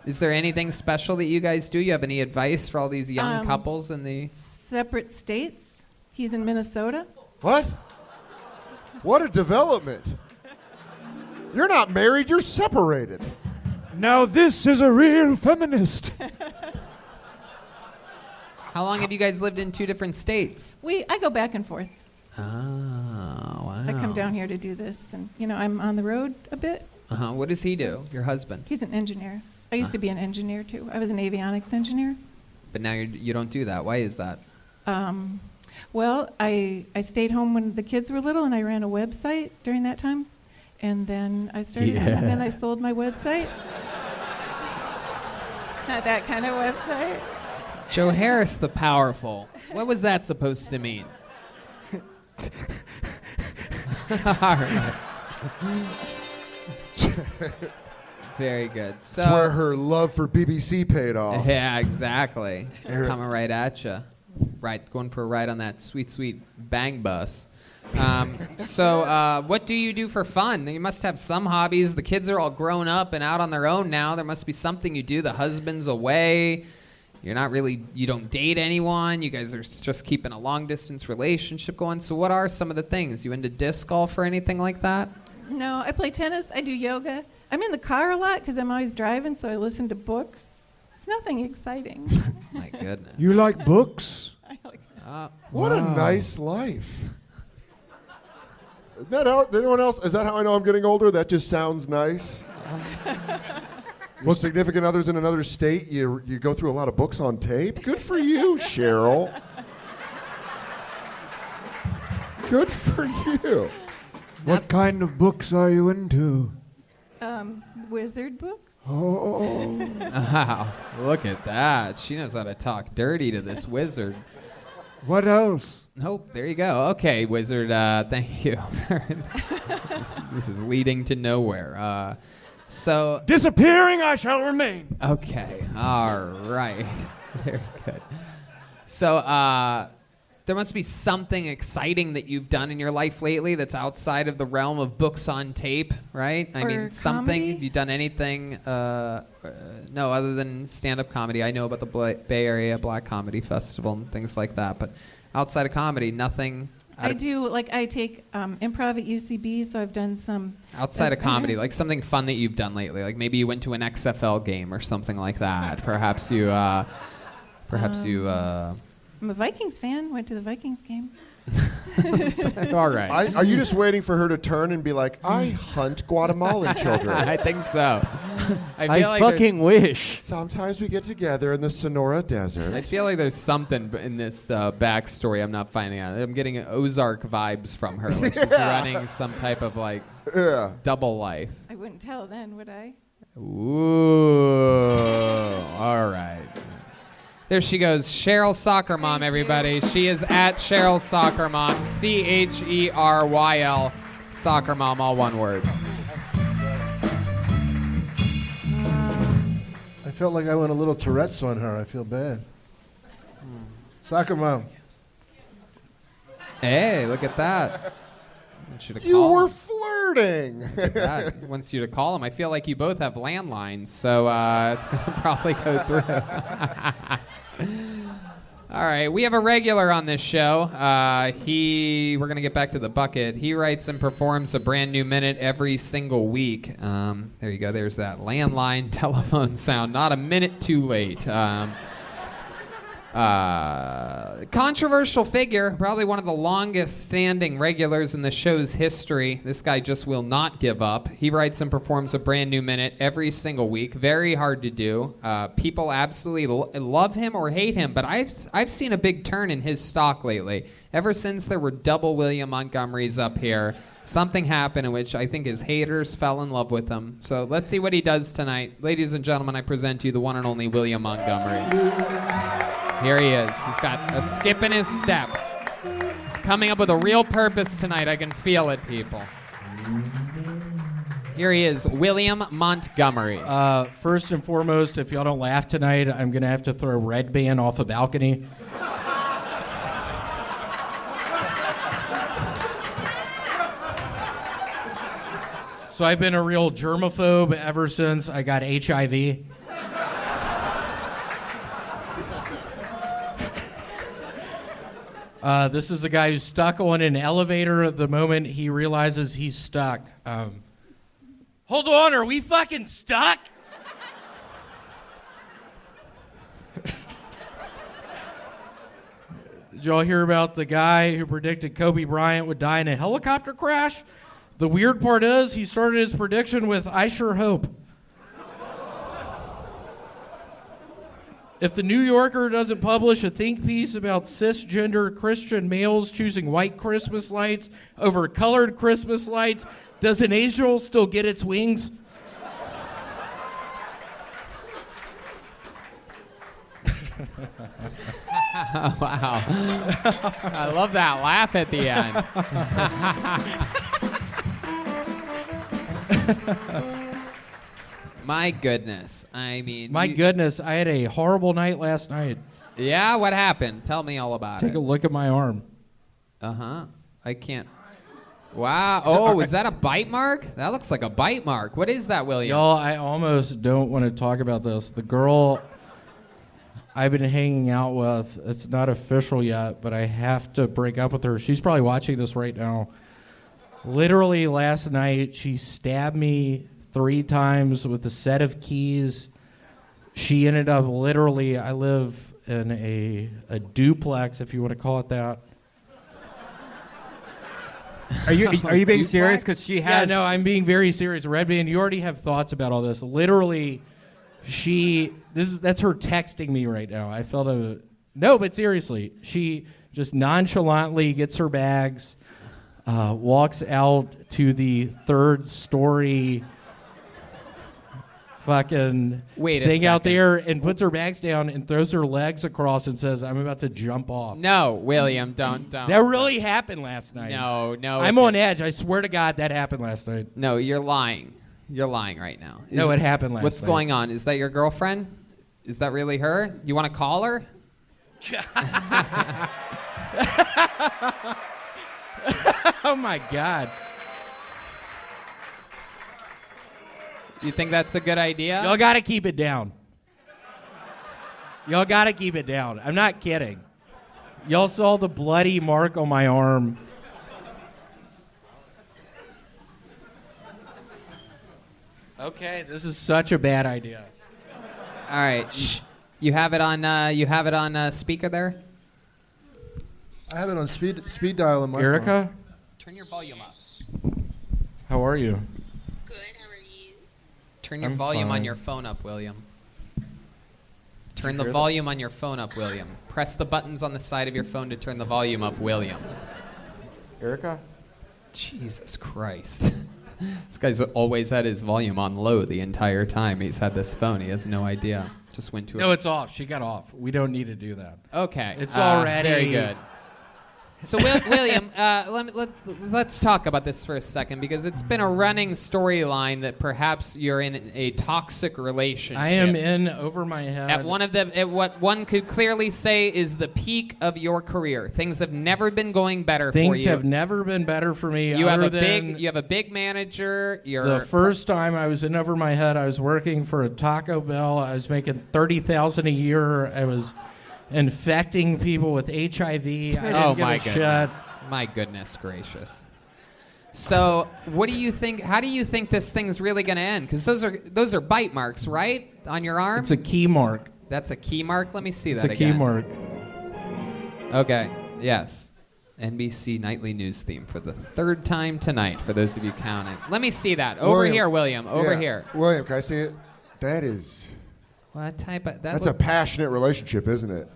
S2: Is there anything special that you guys do? You have any advice for all these young couples in the...
S11: Separate states. He's in Minnesota.
S3: What? What a development. You're not married, you're separated.
S9: Now this is a real feminist.
S2: How long have you guys lived in 2 different states?
S11: I go back and forth.
S2: Oh, wow.
S11: I come down here to do this, and I'm on the road a bit.
S2: What does he do, your husband?
S11: He's an engineer. I used to be an engineer too. I was an avionics engineer.
S2: But now you don't do that. Why is that?
S11: Well, I stayed home when the kids were little, and I ran a website during that time. And then I started, and then I sold my website. Not that kind of website.
S2: Joe Harris the Powerful. What was that supposed to mean? All right. Very good. So
S3: That's where her love for BBC paid off.
S2: Yeah, exactly. Coming right at you. Right, going for a ride on that sweet, sweet bang bus. So what do you do for fun? You must have some hobbies. The kids are all grown up and out on their own now. There must be something you do. The husband's away. You don't date anyone. You guys are just keeping a long distance relationship going. So what are some of the things? You into disc golf or anything like that?
S11: No, I play tennis. I do yoga. I'm in the car a lot because I'm always driving, so I listen to books. It's nothing exciting.
S2: My goodness.
S9: You like books?
S11: I like
S3: What a nice life. Is that anyone else? Is that how I know I'm getting older? That just sounds nice. Your significant others in another state, you go through a lot of books on tape? Good for you, Cheryl. Good for you.
S9: What kind of books are you into?
S11: Wizard books.
S9: Oh.
S2: Wow, look at that. She knows how to talk dirty to this wizard.
S9: What else?
S2: Nope, there you go. Okay, wizard, thank you. This is leading to nowhere. So
S9: disappearing I shall remain.
S2: Okay, all right. Very good. So there must be something exciting that you've done in your life lately that's outside of the realm of books on tape, right? I mean, something.
S11: comedy?
S2: Have you done anything? No, other than stand-up comedy. I know about the Bay Area Black Comedy Festival and things like that, but outside of comedy, nothing.
S11: I take improv at UCB, so I've done some.
S2: Outside of comedy, like something fun that you've done lately, like maybe you went to an XFL game or something like that. Perhaps you.
S11: I'm a Vikings fan. Went to the Vikings game.
S2: All right.
S3: Are you just waiting for her to turn and be like, I hunt Guatemalan children?
S2: I think so.
S10: I
S2: feel like
S10: fucking wish.
S3: Sometimes we get together in the Sonora Desert.
S2: I feel like there's something in this backstory I'm not finding out. I'm getting Ozark vibes from her. Like she's running some type of double life.
S11: I wouldn't tell then, would I?
S2: Ooh. All right. There she goes, Cheryl Soccer Mom, everybody. She is at Cheryl Soccer Mom, CHERYL Soccer Mom, all one word.
S4: I felt like I went a little Tourette's on her. I feel bad. Soccer mom.
S2: Hey, look at that. Wants you to
S3: You
S2: call
S3: were
S2: him.
S3: flirting.
S2: That wants you to call him. I feel like you both have landlines, so it's going to probably go through. All right, we have a regular on this show. We're going to get back to the bucket. He writes and performs a brand new minute every single week. There you go. There's that landline telephone sound. Not a minute too late. Controversial figure, probably one of the longest standing regulars in the show's history. This guy just will not give up. He writes and performs a brand new minute every single week. Very hard to do. People absolutely love him or hate him, but I've seen a big turn in his stock lately. Ever since there were double William Montgomerys up here, something happened in which I think his haters fell in love with him. So let's see what he does tonight. Ladies and gentlemen, I present to you the one and only William Montgomery. Here he is. He's got a skip in his step. He's coming up with a real purpose tonight. I can feel it, people. Here he is, William Montgomery.
S12: First and foremost, if y'all don't laugh tonight, I'm going to have to throw Redban off a balcony. So I've been a real germaphobe ever since I got HIV. This is a guy who's stuck on an elevator the moment he realizes he's stuck. Hold on, are we fucking stuck? Did y'all hear about the guy who predicted Kobe Bryant would die in a helicopter crash? The weird part is he started his prediction with, "I sure hope." If the New Yorker doesn't publish a think piece about cisgender Christian males choosing white Christmas lights over colored Christmas lights, does an angel still get its wings?
S2: Wow. I love that laugh at the end. My goodness. I mean...
S12: My goodness, I had a horrible night last night.
S2: Yeah? What happened? Tell me all about it.
S12: Take a look at my arm.
S2: Uh-huh. I can't... Wow. Oh, is that a bite mark? That looks like a bite mark. What is that, William?
S12: Y'all, I almost don't want to talk about this. The girl I've been hanging out with, it's not official yet, but I have to break up with her. She's probably watching this right now. Literally last night, she stabbed me 3 times with a set of keys. She ended up literally, I live in a duplex, if you want to call it that.
S1: Are you being serious? Because she has...
S12: Yeah, no, I'm being very serious. Redban, you already have thoughts about all this. Literally, that's her texting me right now. I felt no, but seriously, she just nonchalantly gets her bags, walks out to the 3rd story fucking thing out there and puts her bags down and throws her legs across and says, "I'm about to jump off."
S2: No, William, don't.
S12: That really happened last night.
S2: No.
S12: I'm on edge. I swear to God that happened last night.
S2: No, you're lying. You're lying right now.
S12: No, it happened last night.
S2: What's going on? Is that your girlfriend? Is that really her? You want to call her?
S12: Oh, my God.
S2: You think that's a good idea?
S12: Y'all got to keep it down. Y'all got to keep it down. I'm not kidding. Y'all saw the bloody mark on my arm. Okay, this is such a bad idea.
S2: All right. Shh. You have it on speaker there?
S4: I have it on speed dial in my
S12: Erica?
S4: phone.
S2: Turn your volume up.
S12: How are you?
S2: Turn your
S12: I'm
S2: volume
S12: fine.
S2: on your phone up, William. Turn the volume on your phone up, William. Press the buttons on the side of your phone to turn the volume up, William.
S12: Erica?
S2: Jesus Christ. This guy's always had his volume on low the entire time he's had this phone. He has no idea. Just went to
S12: No, it's off. She got off. We don't need to do that.
S2: Okay.
S12: It's already...
S2: Very good. So, William, let's talk about this for a second, because it's been a running storyline that perhaps you're in a toxic relationship.
S12: I am in over my head.
S2: At what one could clearly say is the peak of your career. Things have never been going better for you.
S12: Things have never been better for me.
S2: You have a big manager.
S12: The first time I was in over my head, I was working for a Taco Bell. I was making $30,000 a year. I was infecting people with HIV. I didn't
S2: Oh
S12: give
S2: my
S12: a shit.
S2: goodness. My goodness gracious. So, what do you think? How do you think this thing's really going to end? Because those are bite marks, right, on your arm?
S12: It's a key mark.
S2: That's a key mark. Let me see that
S12: It's a
S2: again.
S12: key mark.
S2: Okay. Yes. NBC nightly news theme for the third time tonight. For those of you counting, let me see that over here, William. Over here.
S3: William, can I see it? That is.
S2: What type of?
S3: That's a passionate relationship, isn't it?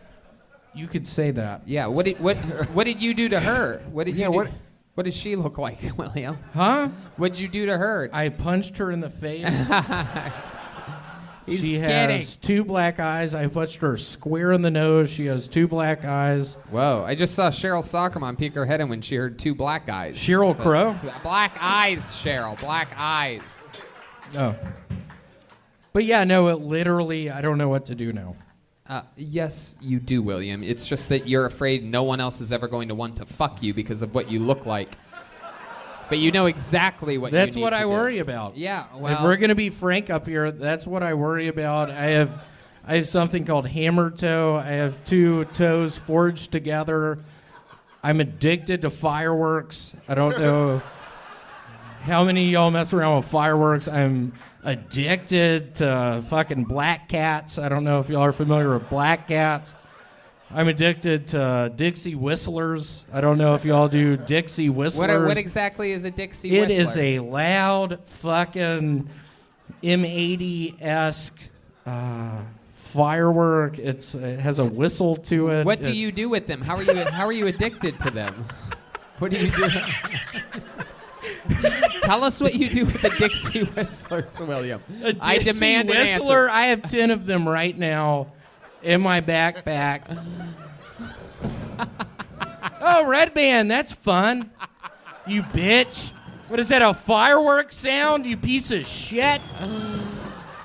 S12: You could say that.
S2: Yeah. What did you do to her? What did you do? What did she look like, William?
S12: Huh?
S2: What'd you do to her?
S12: I punched her in the face.
S2: He's
S12: she
S2: kidding.
S12: has 2 black eyes. I punched her square in the nose. She has 2 black eyes.
S2: Whoa! I just saw Cheryl Sockerman peek her head in when she heard 2 black eyes.
S12: Cheryl Crow?
S2: Black eyes, Cheryl. Black eyes.
S12: Oh. But yeah, no, it literally, I don't know what to do now.
S2: Yes, you do, William. It's just that you're afraid no one else is ever going to want to fuck you because of what you look like. But you know exactly what
S12: That's
S2: you need
S12: what
S2: to
S12: I
S2: do.
S12: worry about.
S2: Yeah, well.
S12: If we're going to be frank up here, that's what I worry about. I have something called hammer toe. I have 2 toes forged together. I'm addicted to fireworks. I don't know how many of y'all mess around with fireworks. I'm addicted to fucking black cats. I don't know if y'all are familiar with black cats. I'm addicted to Dixie whistlers. I don't know if y'all do Dixie whistlers.
S2: What exactly is a Dixie
S12: It
S2: whistler?
S12: is a loud fucking M80-esque firework. It has a whistle to it.
S2: What do you do with them? How are you addicted to them? What do you do? Tell us what you do with the Dixie whistlers, William. I demand an answer.
S12: Whistler, I have 10 of them right now in my backpack. Oh, Redban, that's fun. You bitch. What is that, a fireworks sound, you piece of shit?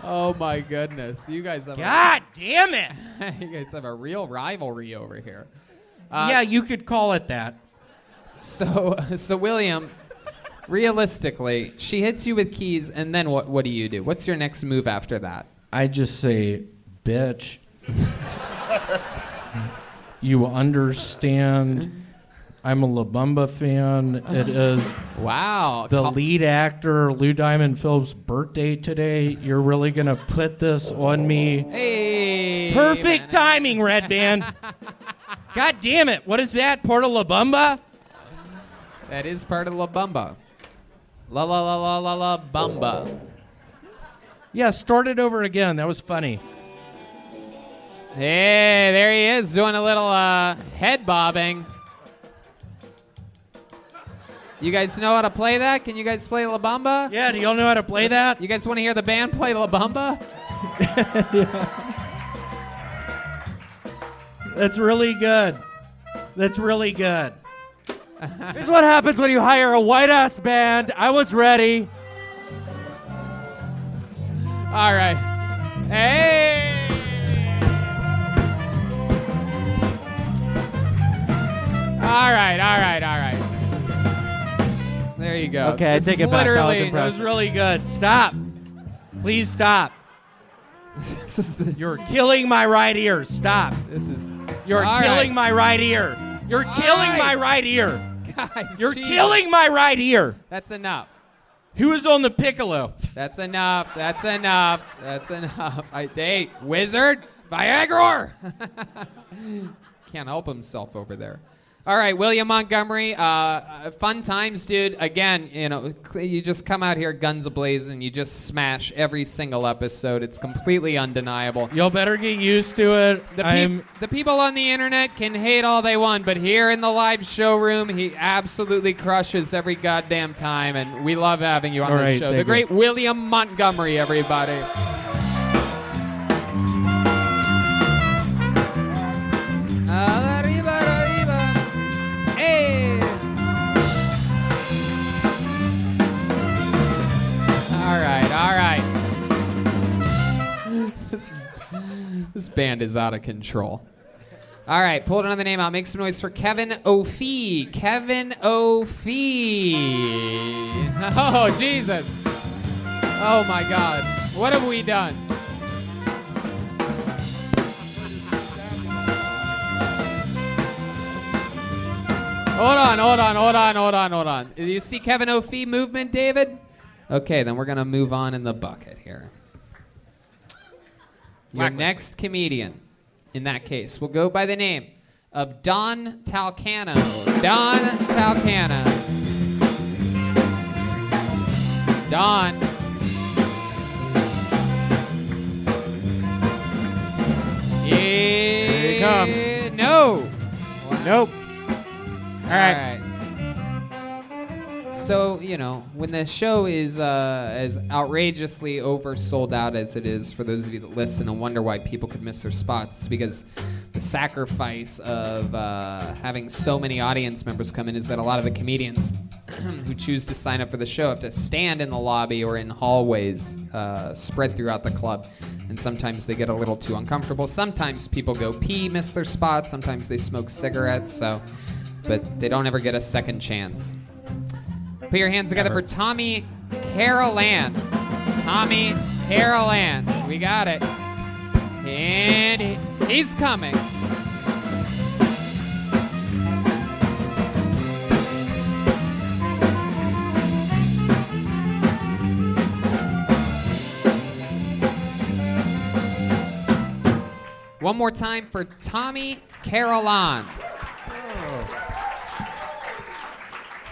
S2: Oh, my goodness. You guys have
S12: God damn it.
S2: You guys have a real rivalry over here.
S12: Yeah, you could call it that.
S2: So William, realistically, she hits you with keys, and then what do you do? What's your next move after that?
S12: I just say, bitch. You understand. I'm a La Bamba fan. It is the lead actor, Lou Diamond Phillips' birthday today. You're really going to put this on me?
S2: Hey!
S12: Perfect timing, Redban. God damn it. What is that? Part of La Bamba?
S2: That is part of La Bamba. La la la la la la Bamba.
S12: Yeah, start it over again. That was funny.
S2: Hey, there he is doing a little head bobbing. You guys know how to play that? Can you guys play La Bamba?
S12: Yeah, do y'all know how to play that?
S2: You guys want to hear the band play La Bamba?
S12: That's really good. That's really good.
S10: This is what happens when you hire a white-ass band. I was ready.
S2: All right. Hey! All right. There you go.
S10: Okay, I take it back. That was
S12: That was really good. Stop. Please stop. You're killing my right ear. Stop. You're killing my right ear. You're killing my right ear.
S2: Guys,
S12: You're killing my right ear.
S2: That's enough.
S12: Who is on the piccolo?
S2: That's enough. Hey, wizard, Viagra. Can't help himself over there. All right, William Montgomery, fun times, dude. Again, you just come out here guns ablazing, and you just smash every single episode. It's completely undeniable.
S12: Y'all better get used to it.
S2: The people on the internet can hate all they want, but here in the live showroom, he absolutely crushes every goddamn time, and we love having you on
S12: All
S2: the
S12: right,
S2: show.
S12: thank
S2: The great
S12: you.
S2: William Montgomery, everybody. Hey! All right. This band is out of control. All right, pull another name out. Make some noise for Kevin O'Fee. Kevin O'Fee. Oh, Jesus. Oh, my God. What have we done? Hold on. Do you see Kevin O'Fee movement, David? Okay, then we're going to move on in the bucket here. Your next comedian, in that case, will go by the name of Don Talcano. Don Talcano. Don.
S10: Here he comes.
S2: No.
S10: Nope.
S2: All right. So, when the show is as outrageously oversold out as it is, for those of you that listen and wonder why people could miss their spots, because the sacrifice of having so many audience members come in is that a lot of the comedians who choose to sign up for the show have to stand in the lobby or in hallways spread throughout the club. And sometimes they get a little too uncomfortable. Sometimes people go pee, miss their spots. Sometimes they smoke cigarettes. But they don't ever get a second chance. Put your hands together for Tommy Carolan. Tommy Carolan. We got it. And he's coming. One more time for Tommy Carolan.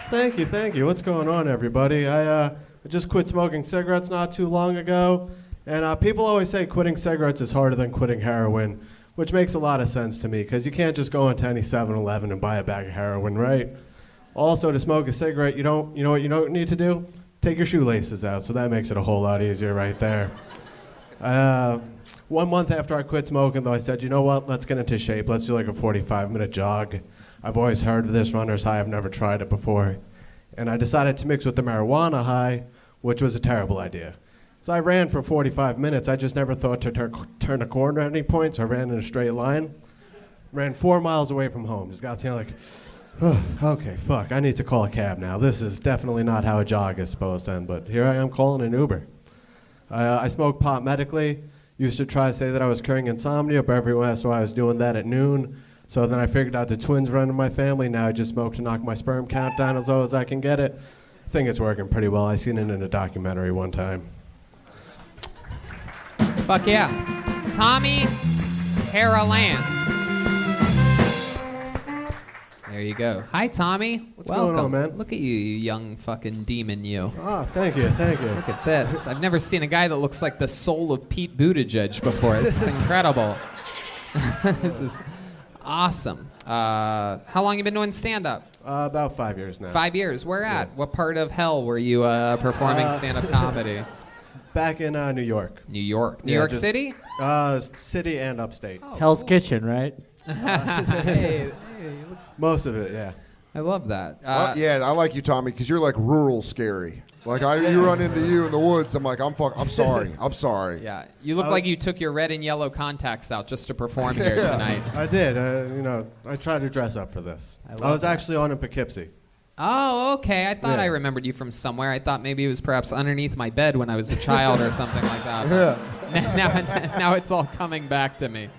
S13: Thank you. What's going on, everybody? I just quit smoking cigarettes not too long ago, and people always say quitting cigarettes is harder than quitting heroin, which makes a lot of sense to me, because you can't just go into any 7-Eleven and buy a bag of heroin, right? Also, to smoke a cigarette, you know what you don't need to do? Take your shoelaces out, so that makes it a whole lot easier right there. 1 month after I quit smoking, though, I said, you know what, let's get into shape. Let's do like a 45-minute jog. I've always heard of this runner's high. I've never tried it before. And I decided to mix with the marijuana high, which was a terrible idea. So I ran for 45 minutes. I just never thought to turn a corner at any point, so I ran in a straight line. Ran 4 miles away from home. Just got to like, okay, fuck, I need to call a cab now. This is definitely not how a jog is supposed to end, but here I am calling an Uber. I smoked pot medically. Used to try to say that I was curing insomnia, but everyone asked why I was doing that at noon. So then I figured out the twins run in my family. Now I just smoke to knock my sperm count down as low as I can get it. I think it's working pretty well. I seen it in a documentary one time.
S2: Fuck yeah. Tommy Carolan. There you go. Hi, Tommy.
S13: What's going on, man?
S2: Look at you, you young fucking demon, you.
S13: Oh, thank you.
S2: Look at this. I've never seen a guy that looks like the soul of Pete Buttigieg before. This is incredible. This is awesome. How long you been doing stand-up?
S13: About 5 years now.
S2: 5 years. Where at? What part of hell were you performing stand-up comedy?
S13: Back in New York.
S2: New York City?
S13: City and upstate.
S10: Oh, Hell's cool. Kitchen, right?
S2: Hey,
S13: most of it, yeah.
S2: I love that.
S3: Yeah, I like you, Tommy, because you're like rural scary. Like you run into you in the woods, I'm like, I'm sorry.
S2: Yeah, you look like you took your red and yellow contacts out just to perform here tonight.
S13: I did. I tried to dress up for this. I was actually on in Poughkeepsie.
S2: Oh, okay. I thought I remembered you from somewhere. I thought maybe it was perhaps underneath my bed when I was a child or something like that. Yeah. Now it's all coming back to me.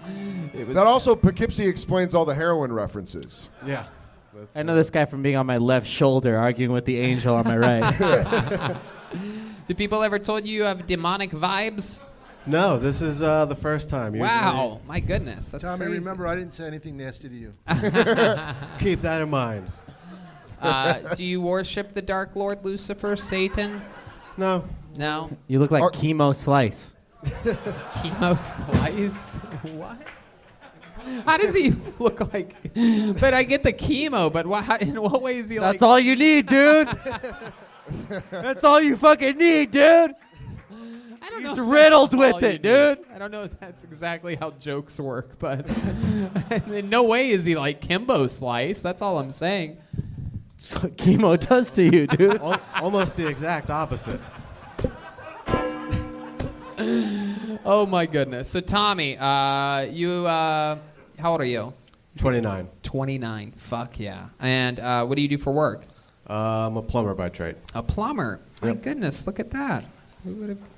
S3: That also, Poughkeepsie explains all the heroin references.
S13: Yeah.
S10: I know this guy from being on my left shoulder arguing with the angel on my right.
S2: Did people ever told you have demonic vibes?
S13: No, this is the first time.
S2: Wow, my goodness. That's
S4: Tommy,
S2: crazy.
S4: remember, I didn't say anything nasty to you.
S13: Keep that in mind.
S2: Do you worship the Dark Lord Lucifer, Satan?
S13: No.
S2: No?
S10: You look like Chemo Slice.
S2: Chemo Slice? What? How does he look like? But I get the chemo, but in what way is he like?
S10: That's all you need, dude. That's all you fucking need, dude.
S2: I don't
S10: He's
S2: know
S10: riddled with it, dude.
S2: I don't know if that's exactly how jokes work, but in no way is he like Kimbo Slice. That's all I'm saying.
S10: That's what chemo does to you, dude.
S13: Almost the exact opposite.
S2: Oh my goodness. So Tommy, how old are you?
S13: 29.
S2: 29. Fuck yeah. And what do you do for work?
S13: I'm a plumber by trade.
S2: A plumber. My goodness, look at that.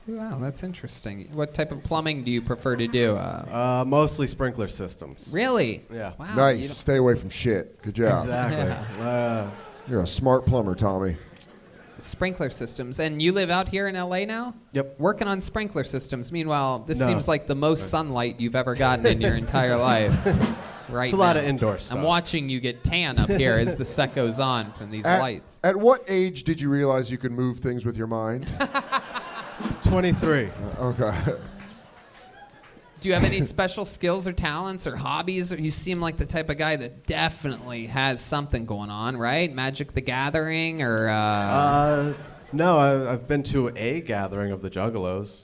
S2: Wow, that's interesting. What type of plumbing do you prefer to do?
S13: Mostly sprinkler systems.
S2: Really?
S13: Yeah.
S2: Wow.
S3: Nice. Stay away from shit. Good job.
S13: Exactly.
S3: You're a smart plumber, Tommy.
S2: Sprinkler systems. And you live out here in LA now?
S13: Yep.
S2: Working on sprinkler systems. Meanwhile, this
S13: No.
S2: seems like the most sunlight you've ever gotten in your entire life. Right.
S13: It's a lot
S2: now.
S13: of indoor stuff.
S2: I'm watching you get tan up here as the set goes on from these lights.
S3: At what age did you realize you could move things with your mind?
S13: 23.
S3: Okay.
S2: Do you have any special skills or talents or hobbies? Or you seem like the type of guy that definitely has something going on, right? Magic the Gathering or...
S13: No, I've been to a gathering of the Juggalos.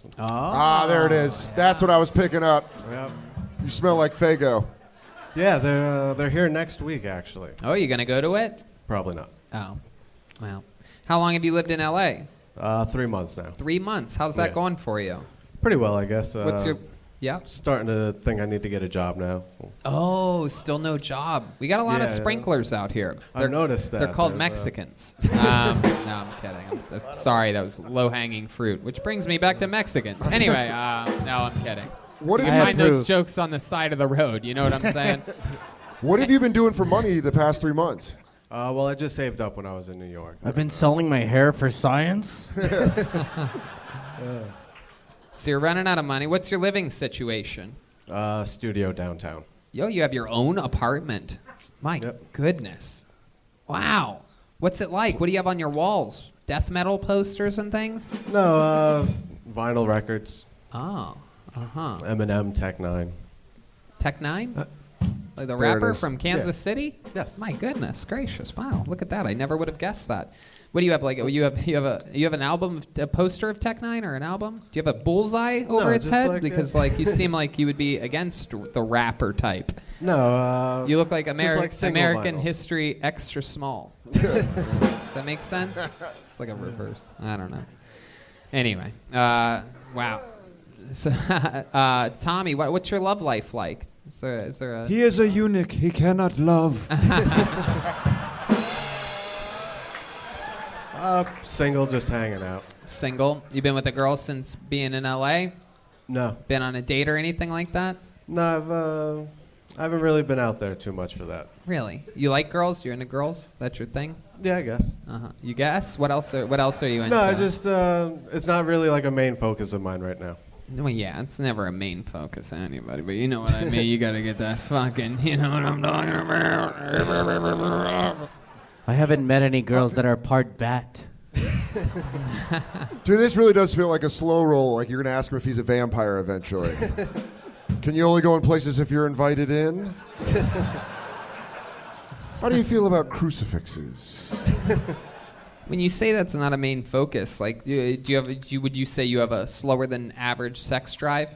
S3: There it is. That's what I was picking up.
S13: Yep.
S3: You smell like Faygo.
S13: Yeah, they're here next week, actually.
S2: Oh, you going to go to it?
S13: Probably not.
S2: Oh, well. How long have you lived in L.A.?
S13: 3 months now.
S2: 3 months. How's that going for you?
S13: Pretty well, I guess.
S2: What's your... Yeah?
S13: Starting to think I need to get a job now.
S2: Oh, still no job. We got a lot of sprinklers out here.
S13: I've noticed that.
S2: They're called Mexicans. No, I'm kidding. I'm sorry, that was low-hanging fruit, which brings me back to Mexicans. Anyway, no, I'm kidding.
S3: What
S2: you
S3: have you
S2: find those jokes on the side of the road, you know what I'm saying?
S3: What have you been doing for money the past 3 months?
S13: Well, I just saved up when I was in New York.
S10: I've been selling my hair for science.
S2: So you're running out of money. What's your living situation?
S13: Studio downtown.
S2: Yo, you have your own apartment. My goodness. Wow. What's it like? What do you have on your walls? Death metal posters and things?
S13: No, vinyl records.
S2: Oh, uh-huh.
S13: Eminem, Tech Nine.
S2: Tech Nine? Like the
S13: There it
S2: rapper
S13: is.
S2: from Kansas City?
S13: Yes.
S2: My goodness gracious! Wow, look at that! I never would have guessed that. What do you have? Like you have an album, a poster of Tech Nine, or an album? Do you have a bullseye over its head?
S13: like
S2: Because like you seem like you would be against the rapper type.
S13: No.
S2: You look like
S13: single
S2: American
S13: vinyls.
S2: history extra small. Does that make sense? It's like a reverse. I don't know. Anyway, wow. So, Tommy, what's your love life like? Is there a...
S9: He is a eunuch. He cannot love.
S13: Single, just hanging out.
S2: Single? You been with a girl since being in LA?
S13: No.
S2: Been on a date or anything like that?
S13: No, I haven't really been out there too much for that.
S2: Really? You like girls? You're into girls? That's your thing?
S13: Yeah, I guess.
S2: Uh-huh. You guess? What else are you into?
S13: No, I just it's not really like a main focus of mine right now.
S2: Well, yeah, it's never a main focus of anybody, but you know what I mean. You got to get that fucking, you know what I'm talking about.
S10: I haven't met any girls that are part bat.
S3: Dude, this really does feel like a slow roll, like you're going to ask him if he's a vampire eventually. Can you only go in places if you're invited in? How do you feel about crucifixes?
S2: When you say that's not a main focus, like, would you say you have a slower than average sex drive?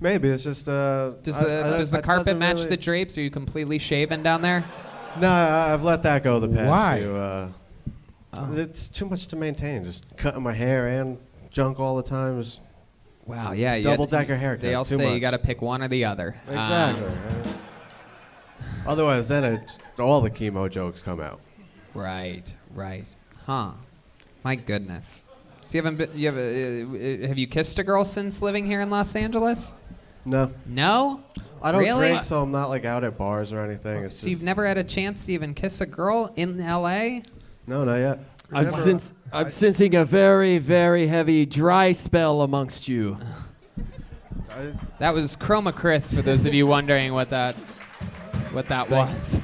S13: Maybe it's just.
S2: Does the carpet match the drapes? Are you completely shaven down there?
S13: No, I've let that go the past
S2: Why?
S13: few. It's too much to maintain. Just cutting my hair and junk all the time. Just
S2: wow, yeah.
S13: Double-decker haircut.
S2: They all
S13: too
S2: say
S13: much.
S2: you got to pick one or the other.
S13: Exactly. Otherwise, then all the chemo jokes come out.
S2: Right. Huh. My goodness. So have you kissed a girl since living here in Los Angeles?
S13: No.
S2: No?
S13: I don't
S2: Really?
S13: drink, so I'm not like out at bars or anything. It's
S2: So you've never had a chance to even kiss a girl in L.A.?
S13: No, not yet.
S14: I'm sensing a very, very heavy dry spell amongst you.
S2: That was Chroma Chris, for those of you wondering what that was.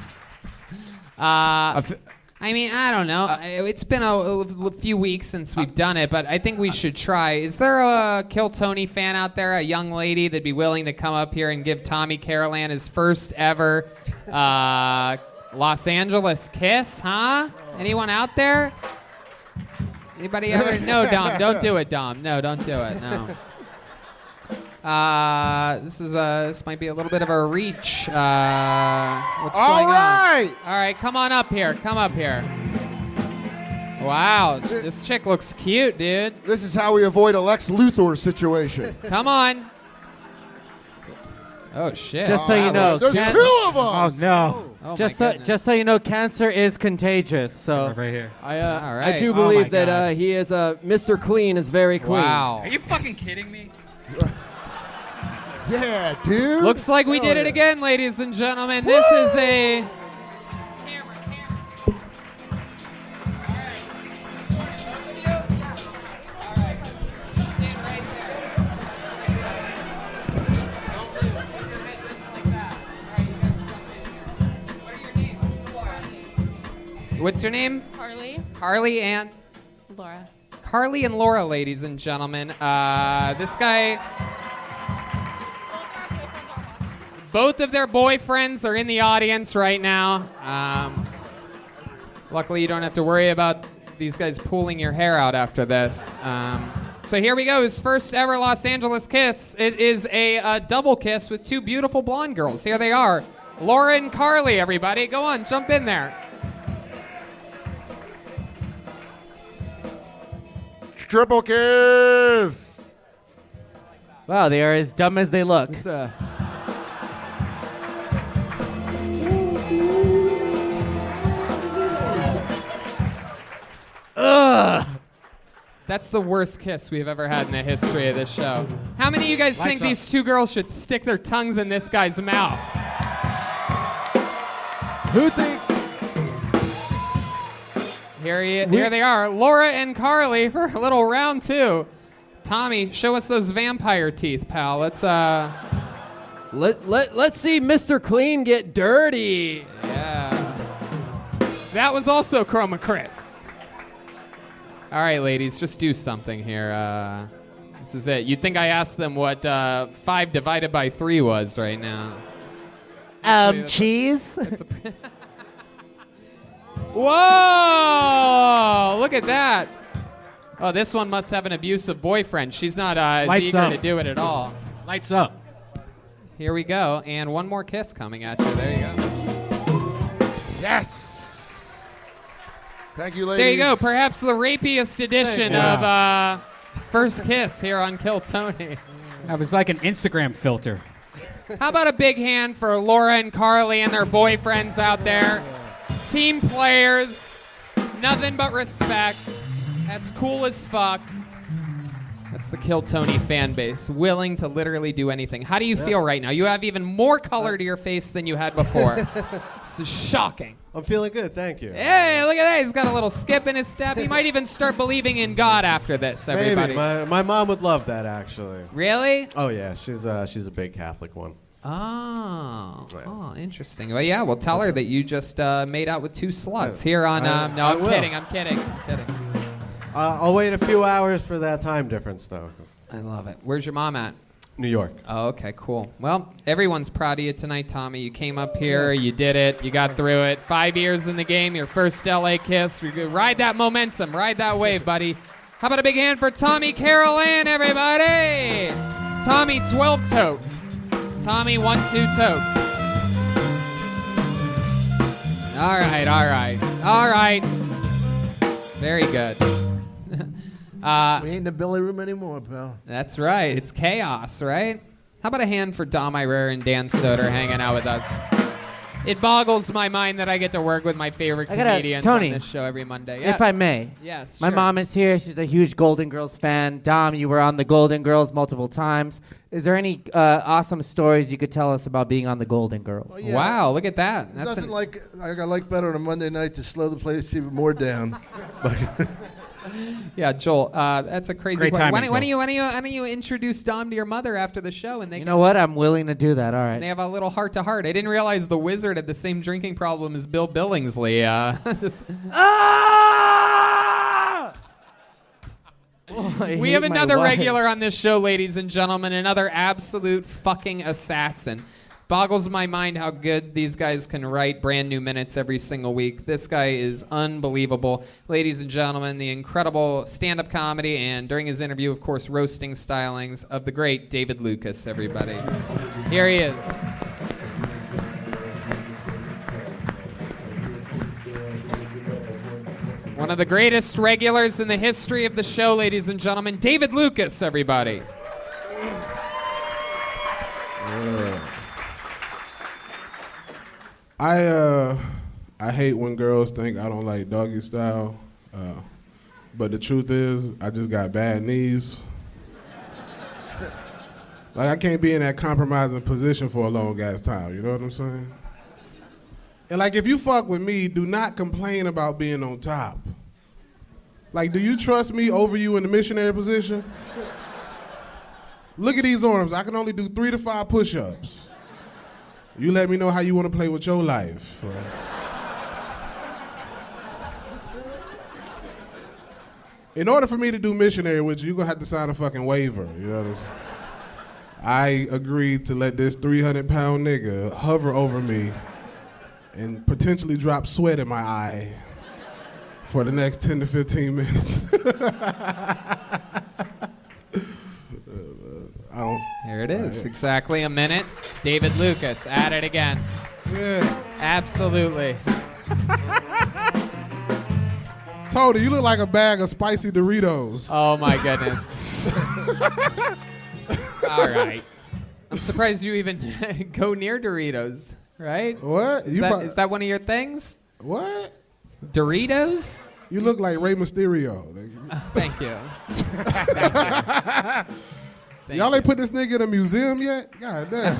S2: I mean, I don't know. It's been a few weeks since we've done it, but I think we should try. Is there a Kill Tony fan out there, a young lady that'd be willing to come up here and give Tommy Carolan his first ever Los Angeles kiss, huh? Anyone out there? Anybody ever? No, Dom, don't do it, Dom. No, don't do it, no. This might be a little bit of a reach. What's going on? All right, come on up here. Come up here. Wow, this chick looks cute, dude.
S3: This is how we avoid a Lex Luthor situation.
S2: Come on. Oh shit!
S10: Just so you know,
S3: There's two of them.
S1: Oh no!
S2: Oh,
S10: just
S2: my
S10: so
S2: goodness.
S10: just so you know, cancer is contagious. So
S1: Right here.
S2: All right.
S14: I do
S1: Oh my
S14: believe that
S1: God.
S14: he is Mr. Clean is very clean.
S2: Wow.
S1: Are you fucking kidding me?
S3: Yeah, dude.
S2: Looks like we did it again, ladies and gentlemen. This is a. What's your name?
S15: Carly.
S2: Carly and
S15: Laura.
S2: Carly and Laura, ladies and gentlemen. This guy. Both of their boyfriends are in the audience right now. Luckily, you don't have to worry about these guys pulling your hair out after this. So here we go. His first ever Los Angeles kiss. It is a double kiss with two beautiful blonde girls. Here they are. Laura and Carly, everybody. Go on, jump in there.
S3: Triple kiss.
S10: wow, they are as dumb as they look.
S2: Ugh. That's the worst kiss we've ever had in the history of this show. How many of you guys think these two girls should stick their tongues in this guy's mouth?
S14: Who thinks?
S2: Here they are, Laura and Carly for a little round two. Tommy, show us those vampire teeth, pal. Let's
S14: see Mr. Clean get dirty.
S2: Yeah. That was also Chroma Chris. All right, ladies, just do something here. This is it. You'd think I asked them what 5 divided by 3 was right now.
S10: Cheese?
S2: Whoa! Look at that. Oh, this one must have an abusive boyfriend. She's not as
S1: Lights
S2: eager
S1: up.
S2: to do it at all.
S1: Lights up.
S2: Here we go. And one more kiss coming at you. There you go.
S3: Yes. Thank you, ladies.
S2: There you go. Perhaps the rapiest edition of First Kiss here on Kill Tony.
S1: That was like an Instagram filter.
S2: How about a big hand for Laura and Carly and their boyfriends out there? Team players, nothing but respect. That's cool as fuck. That's the Kill Tony fan base, willing to literally do anything. How do you feel right now? You have even more color to your face than you had before. This is shocking.
S13: I'm feeling good, thank you.
S2: Hey, look at that. He's got a little skip in his step. He might even start believing in God after this, everybody.
S13: Maybe. My mom would love that, actually.
S2: Really?
S13: Oh, yeah. She's a big Catholic one.
S2: Oh, interesting. Well, yeah, well, tell her that you just made out with 2 sluts here on... no, I'm kidding.
S13: I'll wait a few hours for that time difference, though.
S2: I love it. Where's your mom at?
S13: New York.
S2: Oh, okay, cool. Well, everyone's proud of you tonight, Tommy. You came up here, you did it, you got through it. 5 years in the game, your first LA kiss. Ride that momentum, ride that wave, buddy. How about a big hand for Tommy Carolan, everybody? Tommy, 12 totes. Tommy, 1, 2 totes. All right. Very good.
S4: We ain't in the belly room anymore, pal.
S2: That's right. It's chaos, right? How about a hand for Dom Irrera and Dan Soder hanging out with us? It boggles my mind that I get to work with my favorite comedians
S10: Tony,
S2: on this show every Monday. Yes.
S10: If I may.
S2: Yes,
S10: My
S2: sure.
S10: mom is here. She's a huge Golden Girls fan. Dom, you were on the Golden Girls multiple times. Is there any awesome stories you could tell us about being on the Golden Girls?
S4: Oh, yeah.
S2: Wow, look at that.
S4: There's nothing like I like better on a Monday night to slow the place even more down.
S2: Yeah, Joel, that's a crazy
S1: Great
S2: question.
S1: timing,
S2: Why don't you introduce Dom to your mother after the show? And
S10: You know what? I'm willing to do that. All right.
S2: They have a little heart-to-heart. I didn't realize the Wizard had the same drinking problem as Bill Billingsley. We have another regular on this show, ladies and gentlemen, another absolute fucking assassin. Boggles my mind how good these guys can write brand new minutes every single week. This guy is unbelievable. Ladies and gentlemen, the incredible stand-up comedy and during his interview, of course, roasting stylings of the great David Lucas, everybody. Here he is. One of the greatest regulars in the history of the show, ladies and gentlemen, David Lucas, everybody.
S15: I hate when girls think I don't like doggy style, but the truth is I just got bad knees. Like I can't be in that compromising position for a long ass time, you know what I'm saying? And like if you fuck with me, do not complain about being on top. Like, do you trust me over you in the missionary position? Look at these arms. I can only do 3 to 5 push-ups. You let me know how you want to play with your life. In order for me to do missionary with you, you're going to have to sign a fucking waiver. You know what I'm saying? I agreed to let this 300-pound nigga hover over me and potentially drop sweat in my eye for the next 10 to 15 minutes.
S2: Here it is, exactly a minute. David Lucas, at it again.
S15: Yeah.
S2: Absolutely.
S15: Tony, you look like a bag of spicy Doritos.
S2: Oh my goodness. All right. I'm surprised you even go near Doritos, right?
S15: What?
S2: Is that one of your things?
S15: What?
S2: Doritos?
S15: You look like Rey Mysterio.
S2: Thank you.
S15: Y'all ain't put this nigga in a museum yet? God damn.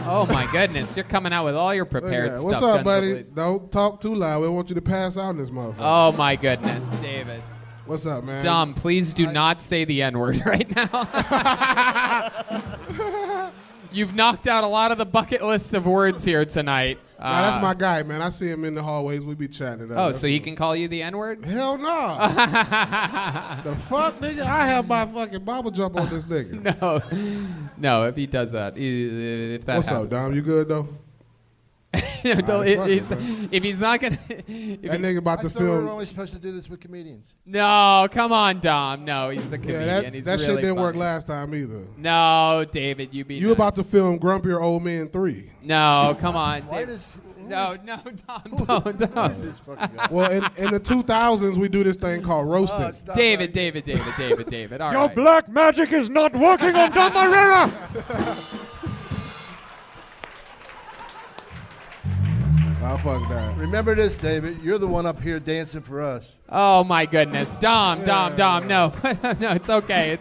S2: Oh my goodness, you're coming out with all your prepared stuff.
S15: What's up, buddy? Don't talk too loud. We want you to pass out in this motherfucker.
S2: Oh my goodness, David.
S15: What's up, man?
S2: Dom, please do not say the N-word right now. You've knocked out a lot of the bucket list of words here tonight.
S15: Nah, that's my guy, man. I see him in the hallways. We be chatting.
S2: Oh, so he can call you the N-word?
S15: Hell no. The fuck, nigga? I have my fucking Bible jump on this nigga.
S2: No. If he does that, if that
S15: What's
S2: happens.
S15: up, Dom? You good though?
S2: If he's not gonna,
S15: that nigga about to film.
S4: We're only supposed to do this with comedians.
S2: No, come on, Dom. No, he's a comedian.
S15: Yeah, that shit didn't work last time either.
S2: No, David, you
S15: You about to film Grumpier Old Men 3.
S2: No, come on.
S4: Why
S2: David.
S4: does...
S2: No, Dom.
S15: Well, in the 2000s, we do this thing called roasting.
S2: David. All
S9: Your
S2: right.
S9: black magic is not working on Dom Irrera.
S15: Oh, fuck that.
S4: Remember this, David. You're the one up here dancing for us.
S2: Oh my goodness, Dom. No, no, it's okay.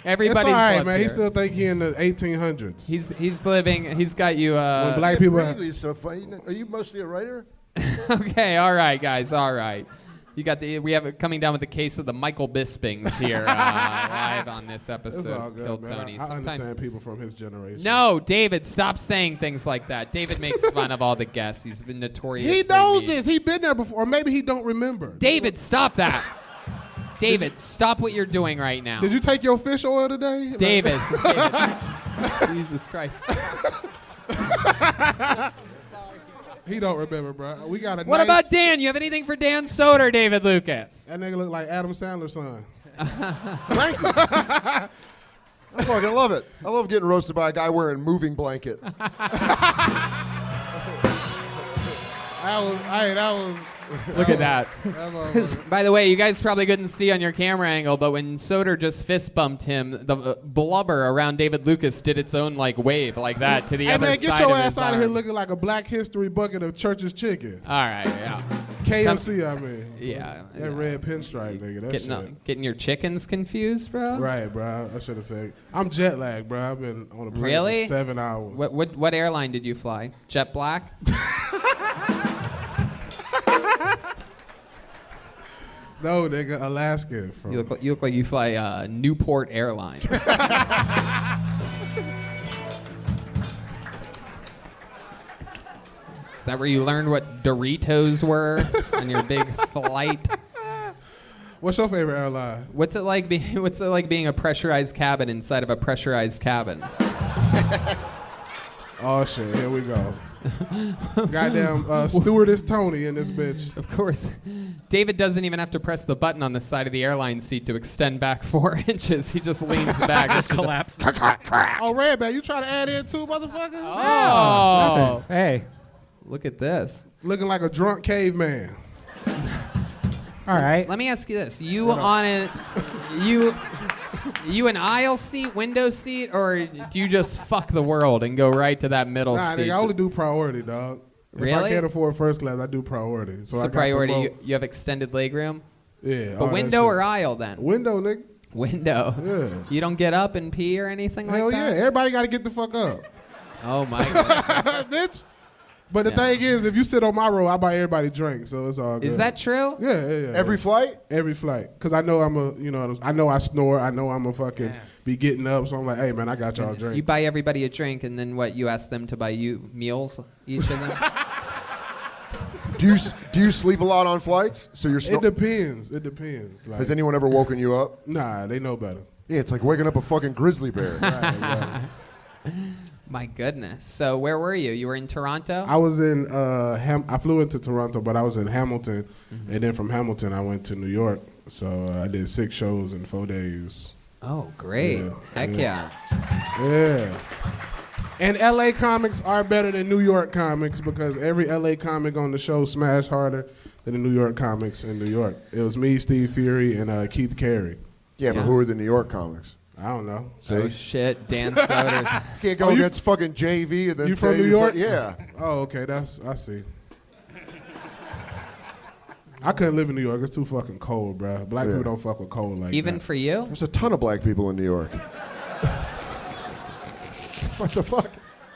S2: Everybody's
S15: It's all right,
S2: up
S15: man.
S2: here.
S15: He still think he in the 1800s.
S2: He's living. He's got you.
S15: When black people.
S4: You're so funny. Are you mostly a writer?
S2: Okay, all right, guys, all right. We have it coming down with the case of the Michael Bispings here live on this episode.
S15: It's all
S2: of
S15: good,
S2: Kill
S15: man.
S2: Tony.
S15: I understand people from his generation.
S2: No, David, stop saying things like that. David makes fun of all the guests. He's been notorious.
S15: He knows this. He been there before, or maybe he don't remember.
S2: David, stop that. David, stop what you're doing right now.
S15: Did you take your fish oil today?
S2: David. Jesus Christ.
S15: He don't remember, bro. We got a
S2: What about Dan? You have anything for Dan Soder, David Lucas?
S15: That nigga look like Adam Sandler's son.
S3: Thank you. I fucking love it. I love getting roasted by a guy wearing a moving blanket.
S2: Look at that. By the way, you guys probably couldn't see on your camera angle, but when Soder just fist bumped him, the blubber around David Lucas did its own like wave like that to the
S15: Hey
S2: other
S15: man,
S2: side
S15: get your
S2: of
S15: ass
S2: his
S15: out of here
S2: arm.
S15: looking like a Black History bucket of Church's chicken.
S2: All right, yeah.
S15: KFC, I mean.
S2: Yeah.
S15: That red pinstripe, nigga. That shit.
S2: Getting your chickens confused, bro?
S15: Right, bro. I should have said. I'm jet lagged, bro. I've been on a plane
S2: Really?
S15: for 7 hours.
S2: What airline did you fly? Jet Black?
S15: No, nigga, Alaska.
S2: You look like you fly Newport Airlines. Is that where you learned what Doritos were on your big flight?
S15: What's your favorite airline?
S2: What's it like being a pressurized cabin inside of a pressurized cabin?
S15: Oh shit, here we go. Goddamn stewardess Tony in this bitch.
S2: Of course. David doesn't even have to press the button on the side of the airline seat to extend back 4 inches. He just leans back.
S1: Just collapses.
S15: Oh, Redban, you try to add in too, motherfucker?
S2: Oh.
S1: Hey.
S2: Look at this.
S15: Looking like a drunk caveman.
S1: All right.
S2: Let me ask you this. You an aisle seat, window seat, or do you just fuck the world and go right to that middle
S15: Nah,
S2: seat?
S15: nigga, I only do priority, dog. If I
S2: Really?
S15: can't afford first class, I do priority. So I
S2: So
S15: got
S2: priority,
S15: the
S2: you have extended legroom?
S15: Yeah.
S2: But window or aisle then?
S15: Window, nigga.
S2: Window.
S15: Yeah.
S2: You don't get up and pee or anything
S15: Hell
S2: like
S15: yeah.
S2: that?
S15: Everybody got to get the fuck up.
S2: Oh, my God.
S15: Bitch. But the thing is, if you sit on my row, I buy everybody drinks, so it's all good.
S2: Is that true?
S15: Yeah.
S3: Every flight?
S15: Every flight. Because I know I know I snore. I know I'm a fucking be getting up. So I'm like, hey, man, I got y'all
S2: So
S15: drinks.
S2: you buy everybody a drink, and then what? You ask them to buy you meals, each of them?
S3: Do you sleep a lot on flights? So you're.
S15: It depends. It depends. Like,
S3: Has anyone ever woken you up?
S15: Nah, they know better.
S3: Yeah, it's like waking up a fucking grizzly bear.
S15: Right.
S2: My goodness. So where were you? You were in Toronto?
S15: I was in I flew into Toronto, but I was in Hamilton, and then from Hamilton I went to New York. So I did 6 shows in 4 days.
S2: Oh, great! Heck yeah.
S15: Yeah. And LA comics are better than New York comics because every LA comic on the show smashed harder than the New York comics in New York. It was me, Steve Fury, and Keith Carey.
S3: Yeah, but who are the New York comics?
S15: I don't know.
S3: See?
S2: Oh shit, Dan Soder.
S3: Can't go against fucking JV and then
S15: You
S3: say
S15: from New York?
S3: Yeah.
S15: Oh, okay. I see. I couldn't live in New York. It's too fucking cold, bro. Black people don't fuck with cold like
S2: Even
S15: that.
S2: for you?
S3: There's a ton of black people in New York. What the fuck?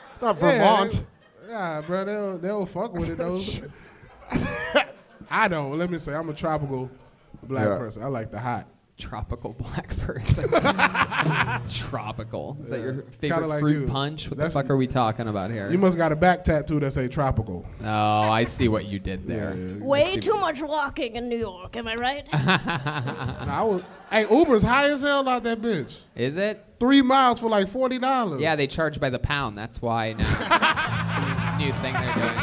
S3: It's not Vermont.
S15: Yeah, bro. They'll fuck with it though. I don't. Let me say, I'm a tropical black person. I like the hot.
S2: Tropical black person. Tropical. Is that your
S15: Kinda
S2: favorite
S15: like
S2: fruit
S15: you.
S2: punch? What the fuck are we talking about here?
S15: You must got a back tattoo that say tropical.
S2: Oh, I see what you did there.
S6: Way too much walking in New York, am I right?
S15: Hey, Uber's high as hell out that bitch.
S2: Is it?
S15: 3 miles for like $40.
S2: Yeah, they charge by the pound. That's why now. New thing they're doing.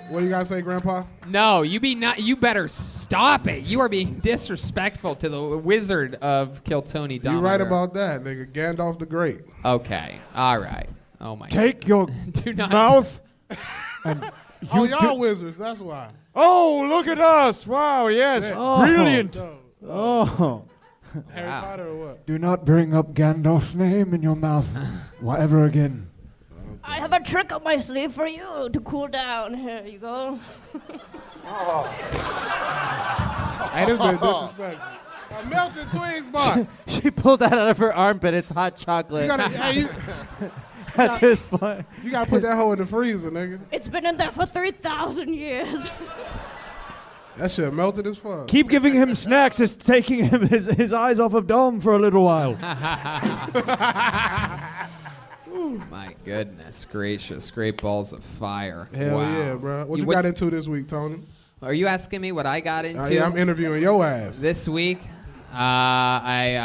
S15: What do you gotta say, Grandpa?
S2: No, you better stop it. You are being disrespectful to the wizard of Kiltony Dominator.
S15: You right about that, nigga. Gandalf the Great.
S2: Okay. All right. Oh my
S9: Take your
S2: Do not-
S9: mouth and
S15: Oh,
S9: you
S15: y'all wizards. That's why.
S9: Oh, look at us. Wow, yes.
S15: Shit.
S9: Brilliant.
S15: Oh. Harry
S2: Wow.
S15: Potter or what?
S9: Do not bring up Gandalf's name in your mouth ever again.
S6: I have a trick up my sleeve for you to cool down. Here you go.
S15: Hey, this been disrespectful. A melted Twix bar.
S10: She pulled that out of her armpit. It's hot chocolate.
S15: You gotta, hey,
S10: At this point.
S15: you gotta put that hoe in the freezer, nigga.
S6: It's been in there for 3,000 years.
S15: That shit melted as fuck.
S9: Keep giving him snacks. It's taking him his eyes off of Dom for a little while.
S2: My goodness gracious. Great balls of fire.
S15: Hell
S2: Wow.
S15: yeah, bro. What you got into this week, Tony?
S2: Are you asking me what I got into?
S15: Yeah, I'm interviewing your ass.
S2: This week, I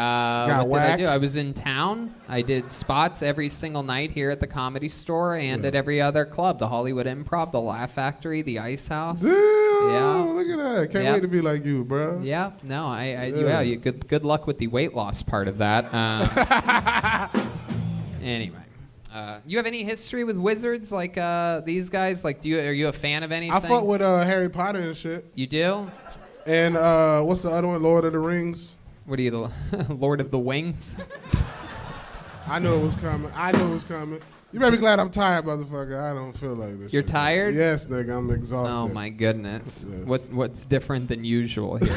S15: Got
S2: what did I do?
S15: waxed?
S2: I was in town. I did spots every single night here at the Comedy Store and at every other club: the Hollywood Improv, the Laugh Factory, the Ice House.
S15: Damn,
S2: Yeah.
S15: look at that. Can't
S2: Yep.
S15: wait to be like you, bro.
S2: Yeah, no,
S15: Yeah.
S2: you good luck with the weight loss part of that. Anyway, you have any history with wizards like these guys? Like, are you a fan of anything?
S15: I fuck with Harry Potter and shit.
S2: You do?
S15: And what's the other one? Lord of the Rings.
S2: What are you, the Lord of the Wings?
S15: I knew it was coming. You better be glad I'm tired, motherfucker. I don't feel like this.
S2: You're
S15: shit.
S2: tired?
S15: Yes, nigga. I'm exhausted.
S2: Oh my goodness.
S15: Yes.
S2: What's different than usual here?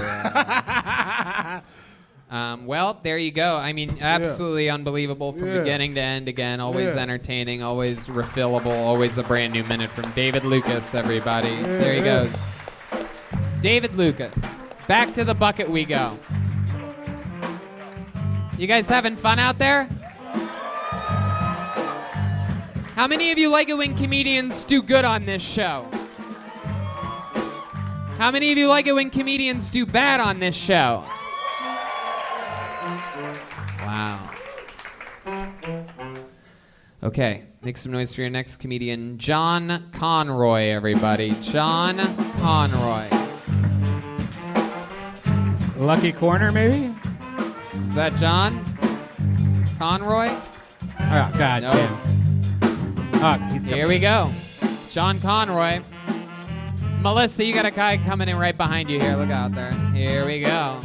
S2: Well, there you go. I mean, absolutely unbelievable from beginning to end again. Always entertaining, always refillable, always a brand new minute from David Lucas, everybody. There he goes. David Lucas. Back to the bucket we go. You guys having fun out there? How many of you like it when comedians do good on this show? How many of you like it when comedians do bad on this show? Wow. Okay, make some noise for your next comedian, John Conroy, everybody. John Conroy.
S1: Lucky corner, maybe?
S2: Is that John Conroy?
S1: Oh, God.
S2: No.
S1: Damn. Oh, he's
S2: Here we go. John Conroy. Melissa, you got a guy coming in right behind you here. Look out there. Here we go.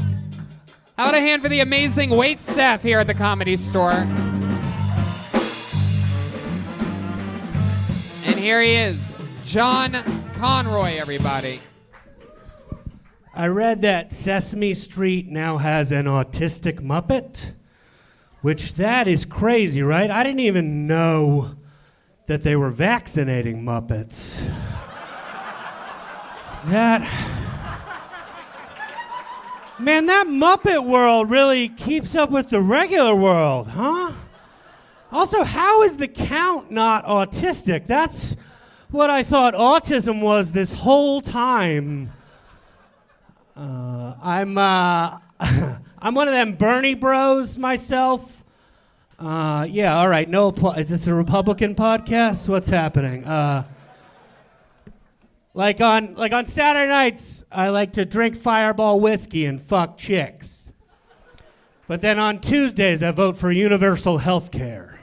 S2: How about a hand for the amazing wait staff here at the Comedy Store? here he is, John Conroy, everybody.
S16: I read that Sesame Street now has an autistic Muppet, which that is crazy, right? I didn't even know that they were vaccinating Muppets. Man, that Muppet world really keeps up with the regular world, huh? Also, how is the Count not autistic? That's what I thought autism was this whole time. I'm one of them Bernie bros myself. Yeah, all right. No, is this a Republican podcast? What's happening? Like on Saturday nights, I like to drink Fireball whiskey and fuck chicks. But then on Tuesdays, I vote for universal health care.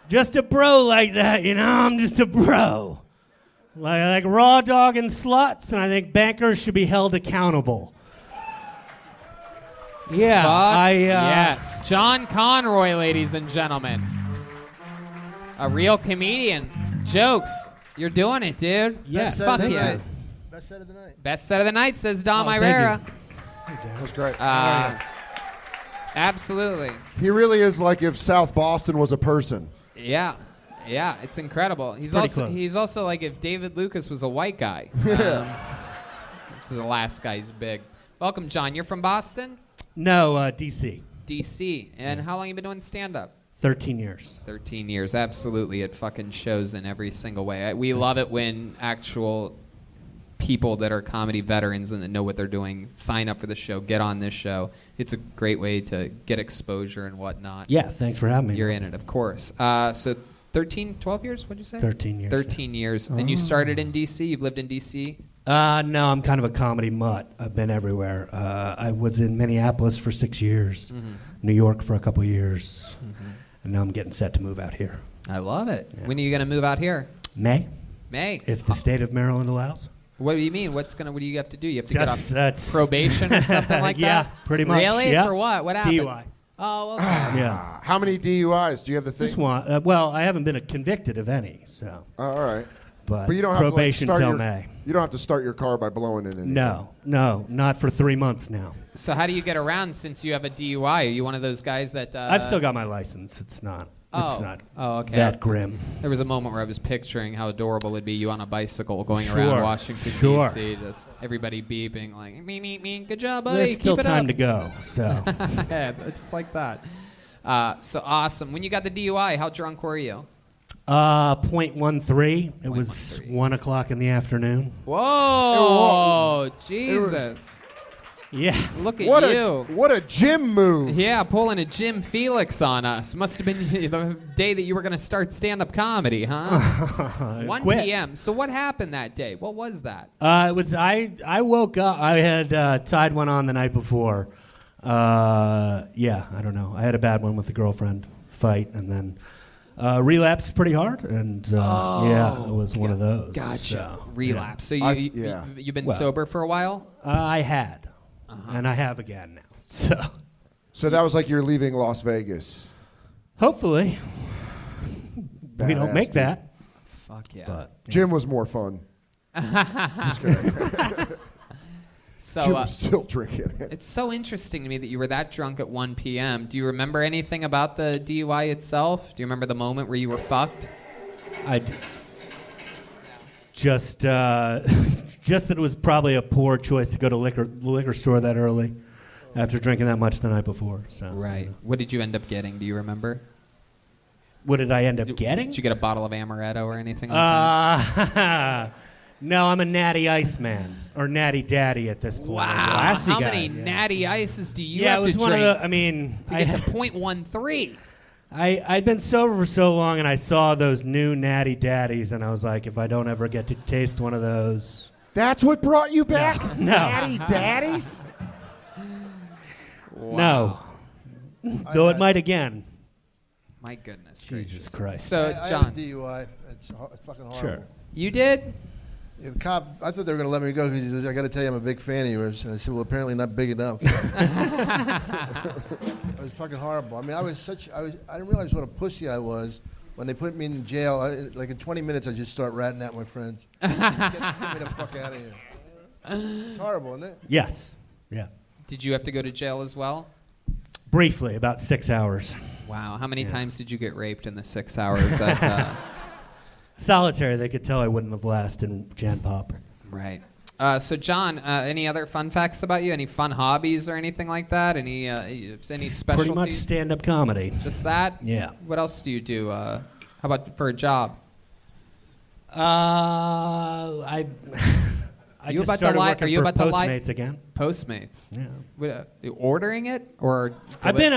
S16: Just a bro like that, you know? I'm just a bro. Like raw dog and sluts, and I think bankers should be held accountable. Yeah,
S2: yes. John Conroy, ladies and gentlemen. A real comedian. Jokes. You're doing it, dude.
S16: Yes.
S2: Fuck yeah.
S4: Best set of the night.
S2: Best set of the night, says Dom
S16: thank
S2: Irrera.
S3: That was great.
S2: Absolutely.
S3: He really is like if South Boston was a person.
S2: Yeah, it's incredible. He's also like if David Lucas was a white guy. The last guy's big. Welcome, John. You're from Boston?
S16: No, D.C.
S2: D.C. And how long you been doing stand-up?
S16: 13 years.
S2: 13 years, absolutely. It fucking shows in every single way. We love it when actual people that are comedy veterans and that know what they're doing sign up for the show, get on this show. It's a great way to get exposure and whatnot.
S16: Yeah, thanks for having me.
S2: You're in it, of course. So 12 years, what'd you say?
S16: 13 years.
S2: 13 years. And you started in D.C.? You've lived in D.C.?
S16: No, I'm kind of a comedy mutt. I've been everywhere. I was in Minneapolis for 6 years, New York for a couple years, and now I'm getting set to move out here.
S2: I love it. Yeah. When are you going to move out here?
S16: May.
S2: If
S16: the state of Maryland allows.
S2: What do you mean? What do you have to do? You have to get off probation or something like that?
S16: Yeah, pretty much.
S2: Really?
S16: Yep.
S2: For what? What happened?
S16: DUI.
S2: Oh, okay.
S16: Yeah.
S3: How many DUIs? Do you have the thing?
S16: Just one. Well, I haven't been convicted of any, so.
S3: All right.
S16: But
S3: you don't
S16: probation
S3: have to
S16: till May.
S3: You don't have to start your car by blowing it in.
S16: No, not for 3 months now.
S2: So how do you get around since you have a DUI? Are you one of those guys that...
S16: I've still got my license. It's not
S2: okay.
S16: that grim.
S2: There was a moment where I was picturing how adorable it'd be you on a bicycle going around Washington, D.C., just everybody beeping like, me, good job, buddy,
S16: There's still
S2: keep it
S16: time
S2: up.
S16: to go, so.
S2: Yeah, just like that. So awesome. When you got the DUI, how drunk were you?
S16: 0.13. It was 1 o'clock in the afternoon.
S2: Whoa, Jesus.
S16: Yeah.
S2: Look at
S3: you. What a gym move.
S2: Yeah, pulling a Jim Felix on us. Must have been the day that you were going to start stand-up comedy, huh? 1 p.m. So what happened that day? What was that?
S16: It was I woke up. I had tied one on the night before. Yeah, I don't know. I had a bad one with a girlfriend fight, and then relapsed pretty hard, and yeah, it was one of those.
S2: Gotcha.
S16: So,
S2: relapse.
S16: Yeah.
S2: So you've been sober for a while?
S16: I had, and I have again now.
S3: So that was like you're leaving Las Vegas.
S16: Hopefully, we don't make that.
S2: Fuck yeah.
S16: But,
S3: Jim was more fun. Just kidding.
S2: So,
S3: Jim was still drinking.
S2: It's so interesting to me that you were that drunk at 1 p.m. Do you remember anything about the DUI itself? Do you remember the moment where you were fucked?
S16: Just that it was probably a poor choice to go to the liquor store that early after drinking that much the night before. So.
S2: Right. What did you end up getting? Do you remember?
S16: What did I end up getting?
S2: Did you get a bottle of amaretto or anything like that?
S16: No, I'm a natty ice man, or natty daddy at this point.
S2: Wow. How many natty ices do you have to drink
S16: to
S2: get to 0.13?
S16: I'd been sober for so long, and I saw those new natty daddies, and I was like, if I don't ever get to taste one of those...
S3: That's what brought you back?
S16: No.
S3: Natty daddies?
S16: Wow. No. Though it might again.
S2: My goodness
S16: Jesus Christ.
S2: So,
S4: I
S2: John.
S4: had a DUI. It's fucking horrible.
S16: Sure.
S2: You did?
S4: Yeah, the cop, I thought they were going to let me go because he says, I got to tell you I'm a big fan of yours. And I said, well, apparently not big enough. It was fucking horrible. I mean, I didn't realize what a pussy I was When they put me in jail, like in 20 minutes, I just start ratting at my friends. Get me the fuck out of here. It's horrible, isn't it?
S16: Yes. Yeah.
S2: Did you have to go to jail as well?
S16: Briefly, about 6 hours.
S2: Wow. How many times did you get raped in the 6 hours that...
S16: Solitary, they could tell I wouldn't have lasted in Jan Pop.
S2: Right. So, John, any other fun facts about you? Any fun hobbies or anything like that? Any specialties?
S16: Pretty much stand-up comedy.
S2: Just that?
S16: Yeah.
S2: What else do you do? How about for a job?
S16: I
S2: you
S16: just
S2: about
S16: started
S2: to lie?
S16: working
S2: Are you
S16: for
S2: about to lie?
S16: Postmates again.
S2: Postmates.
S16: Yeah.
S2: What, you ordering it or?
S16: I've been.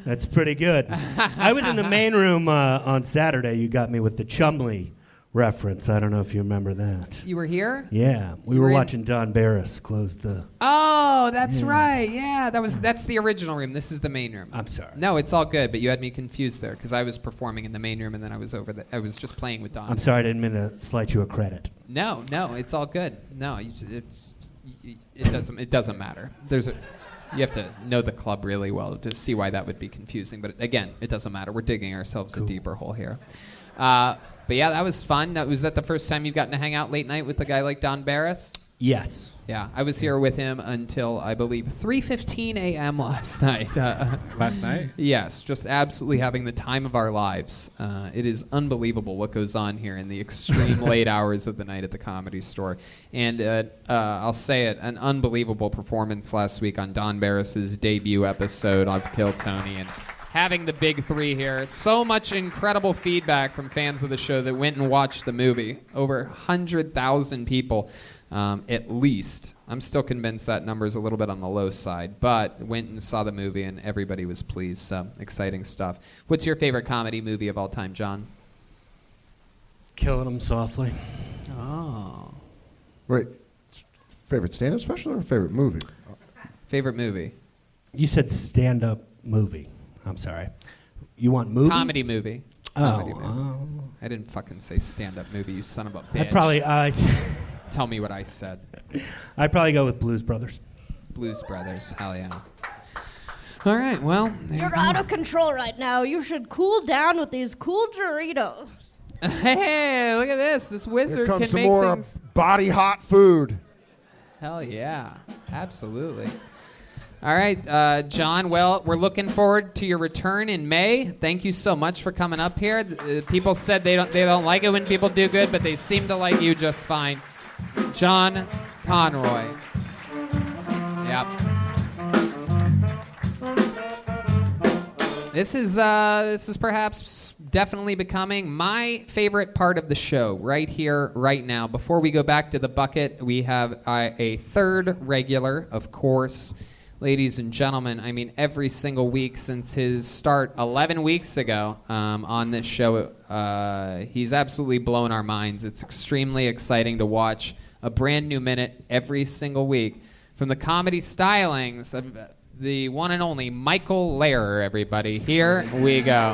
S16: That's pretty good. I was in the main room on Saturday. You got me with the Chumley reference. I don't know if you remember that.
S2: You were here?
S16: Yeah, we were watching Don Barris close the.
S2: Oh, that's right. Yeah, that's the original room. This is the main room.
S16: I'm sorry.
S2: No, it's all good. But you had me confused there because I was performing in the main room and then I was I was just playing with Don.
S16: I'm sorry, I didn't mean to slight you a credit.
S2: No, it's all good. No, it doesn't matter. You have to know the club really well to see why that would be confusing. But again, it doesn't matter. We're digging ourselves a deeper hole here. But yeah, that was fun. Was that the first time you've gotten to hang out late night with a guy like Don Barris?
S16: Yes.
S2: Yeah, I was here with him until, I believe, 3:15 a.m. last night.
S1: Last night?
S2: Yes, just absolutely having the time of our lives. It is unbelievable what goes on here in the extreme late hours of the night at the Comedy Store. And I'll say it, an unbelievable performance last week on Don Barris's debut episode of Kill Tony. And having the big three here. So much incredible feedback from fans of the show that went and watched the movie. Over 100,000 people. At least. I'm still convinced that number is a little bit on the low side, but went and saw the movie and everybody was pleased. So exciting stuff. What's your favorite comedy movie of all time, John?
S16: Killing Them Softly.
S2: Oh.
S3: Wait, favorite stand-up special or favorite movie?
S2: Favorite movie.
S16: You said stand-up movie. I'm sorry. You want movie?
S2: Comedy movie.
S16: Comedy
S2: movie. I didn't fucking say stand-up movie, you son of a bitch.
S16: I'd probably...
S2: Tell me what I said.
S16: I'd probably go with Blues Brothers.
S2: Blues Brothers, hell yeah. All right, well...
S6: You're out of control right now. You should cool down with these cool Doritos.
S2: Hey, look at this. This wizard
S3: Here comes
S2: can
S3: some
S2: make
S3: more
S2: things...
S3: body hot food.
S2: Hell yeah, absolutely. All right, John, well, we're looking forward to your return in May. Thank you so much for coming up here. People said they don't like it when people do good, but they seem to like you just fine. John Conroy. Yep. This is perhaps definitely becoming my favorite part of the show right here, right now. Before we go back to the bucket, we have a third regular, of course. Ladies and gentlemen, I mean, every single week since his start 11 weeks ago on this show, he's absolutely blown our minds. It's extremely exciting to watch a brand new minute every single week from the comedy stylings of the one and only Michael Lehrer, everybody. Here we go.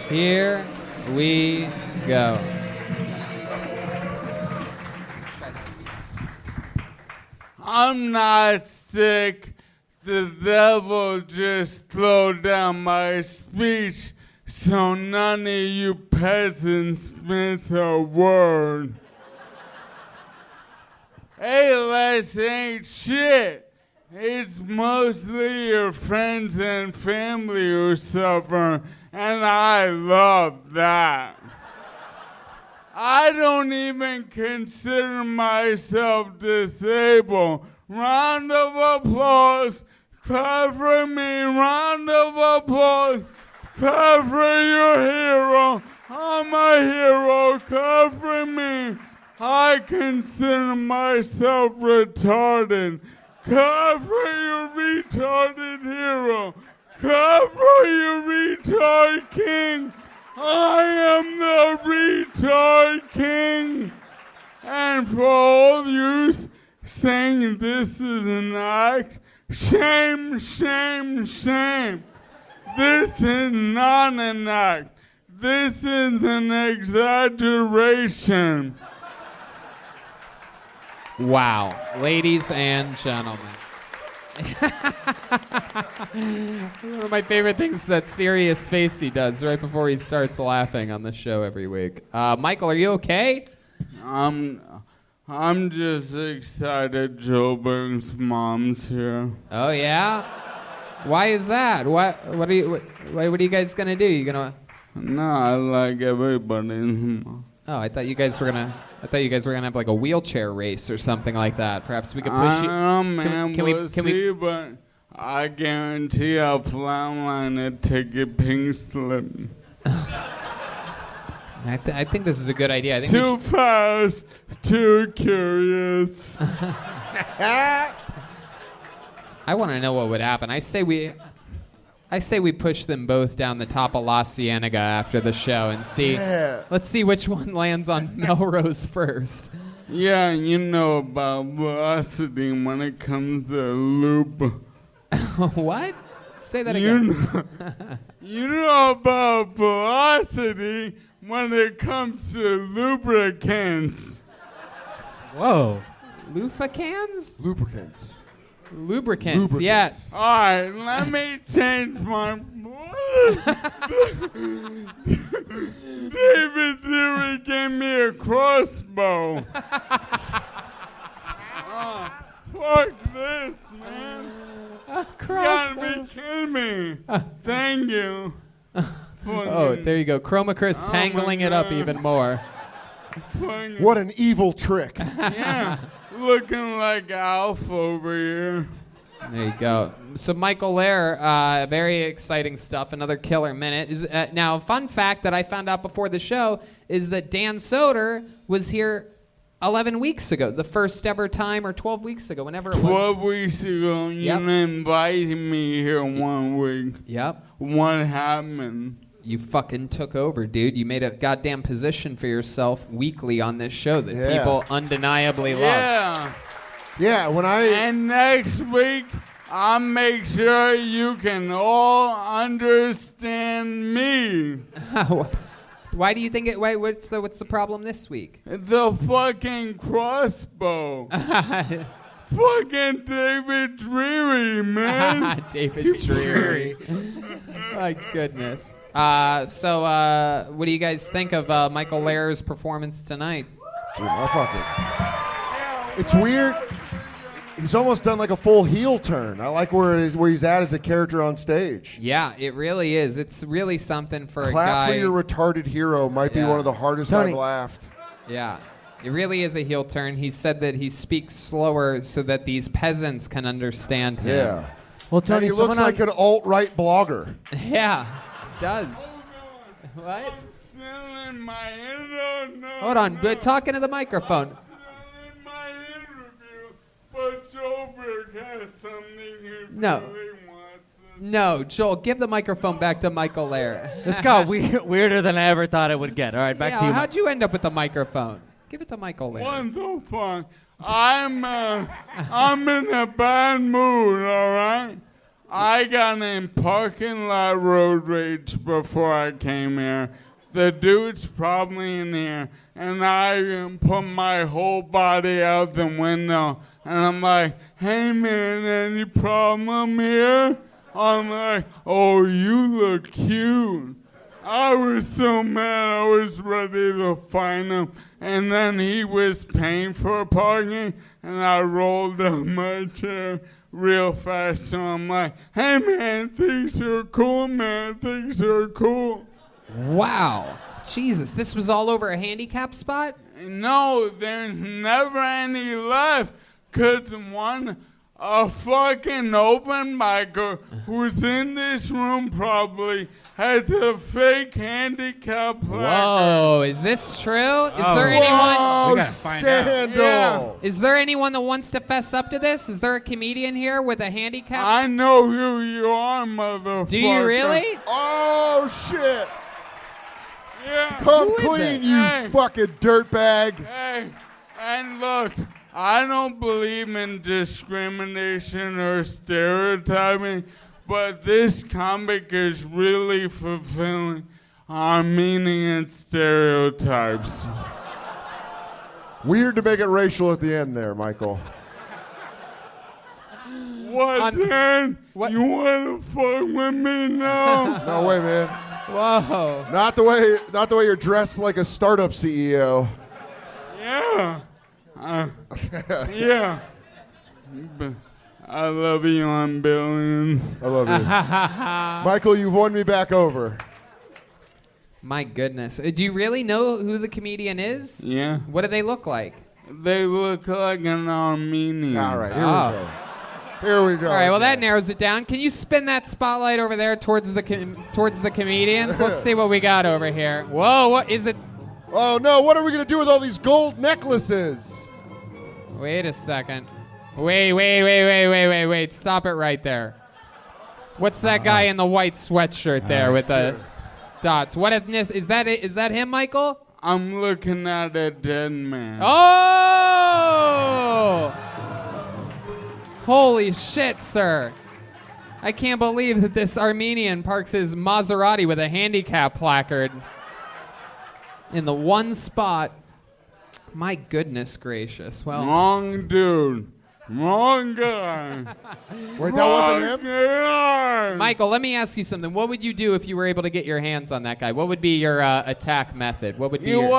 S2: Here we go.
S17: I'm not sick. The devil just slowed down my speech so none of you peasants miss a word. ALS ain't shit. It's mostly your friends and family who suffer, and I love that. I don't even consider myself disabled. Round of applause. Clap for me. Round of applause. Clap for your hero. I'm a hero. Clap for me. I consider myself retarded. Clap for your retarded hero. Clap for your retard king. I am the retard king. And for all you saying this is an act, shame, shame, shame. This is not an act. This is an exaggeration.
S2: Wow. Ladies and gentlemen. One of my favorite things is that serious face he does right before he starts laughing on the show every week. Michael, are you okay?
S17: I'm just excited Joburg's mom's here.
S2: Oh yeah? Why is that? What are you guys gonna do? You gonna?
S17: No, I like everybody's mom.
S2: Oh, I thought you guys were gonna have like a wheelchair race or something like that. Perhaps we could push you.
S17: I don't know, man. We'll see, but I guarantee I'll flatline a ticket pink slip.
S2: I think this is a good idea. I think
S17: too fast, too curious.
S2: I want to know what would happen. I say we push them both down the top of La Cienega after the show and see.
S3: Yeah.
S2: Let's see which one lands on Melrose first.
S17: Yeah, you know about velocity when it comes to loop.
S2: What? Say that again.
S17: You know about velocity when it comes to lubricants.
S1: Whoa.
S2: Lubricants?
S3: Lubricants.
S2: Lubricants, yes.
S17: All right, let me change my David Deery gave me a crossbow. Fuck this, man. You gotta be kidding me. Thank you.
S2: Oh, there you go. Chroma Chris tangling it up even more.
S3: What an evil trick.
S17: Yeah, looking like Alf over here.
S2: There you go. So Michael Lair, very exciting stuff. Another killer minute. Now, fun fact that I found out before the show is that Dan Soder was here 11 weeks ago, the first ever time, or 12 weeks ago, whenever it was.
S17: 12 weeks ago, you invited me here 1 week.
S2: Yep.
S17: What happened?
S2: You fucking took over, dude. You made a goddamn position for yourself weekly on this show that people undeniably love.
S17: Yeah.
S3: Yeah,
S17: And next week, I'll make sure you can all understand me.
S2: Why do you think it? What's the problem this week?
S17: The fucking crossbow. Fucking David Dreary, man.
S2: David Dreary. My goodness. So what do you guys think of Michael Lair's performance tonight?
S3: Dude, it's weird. He's almost done like a full heel turn. I like where he's at as a character on stage.
S2: Yeah, it really is. It's really something for a guy.
S3: Clap for your retarded hero might be one of the hardest I've laughed.
S2: Yeah, it really is a heel turn. He said that he speaks slower so that these peasants can understand him.
S3: Yeah. Well, Tony, and he looks like an alt-right blogger.
S2: Yeah, does. What? Hold on, but talking to the microphone.
S17: But Joburg has something he
S2: No.
S17: really wants.
S2: No, Joel, give the microphone back to Michael Lair.
S10: This got weirder than I ever thought it would get. All right, back to you.
S2: How'd you end up with the microphone? Give it to Michael Lair.
S17: What the fuck? I'm in a bad mood, all right? I got in parking lot road rage before I came here. The dude's probably in here, and I put my whole body out the window, and I'm like, hey man, any problem here? I'm like, oh, you look cute. I was so mad, I was ready to find him, and then he was paying for parking, and I rolled up my chair real fast, so I'm like, hey man, things are cool, man, things are cool.
S2: Wow. Jesus, this was all over a handicap spot?
S17: No, there's never any left. Because a fucking open micer who's in this room probably has a fake handicap placard.
S2: Whoa, is this true? Is there anyone? We gotta find out. Yeah. Is there anyone that wants to fess up to this? Is there a comedian here with a handicap?
S17: I know who you are, motherfucker.
S2: Do you really?
S3: Oh, shit.
S17: Yeah.
S3: Come clean, you fucking dirtbag.
S17: Hey, and look, I don't believe in discrimination or stereotyping, but this comic is really fulfilling our meaning and stereotypes.
S3: Weird to make it racial at the end there, Michael.
S17: What, Dan? You want to fuck with me now?
S3: No way, man.
S2: Whoa.
S3: Not the way you're dressed like a startup CEO.
S17: Yeah. Yeah. I love you on billions.
S3: I love you. Michael, you've won me back over.
S2: My goodness. Do you really know who the comedian is?
S17: Yeah.
S2: What do they look like?
S17: They look like an Armenian.
S3: All right, here we go. Here we go.
S2: All right, well, that narrows it down. Can you spin that spotlight over there towards the comedians? Let's see what we got over here. Whoa, what is it?
S3: Oh, no, what are we going to do with all these gold necklaces?
S2: Wait a second. Wait. Stop it right there. What's that guy in the white sweatshirt there with the dots? What is that? Is that him, Michael?
S17: I'm looking at a dead man.
S2: Oh! Holy shit, sir. I can't believe that this Armenian parks his Maserati with a handicap placard in the one spot. My goodness gracious. Well,
S17: Wrong dude. Wrong guy.
S3: Wait, that wasn't him?
S17: Guy.
S2: Michael, let me ask you something. What would you do if you were able to get your hands on that guy? What would be your attack method? What would be your...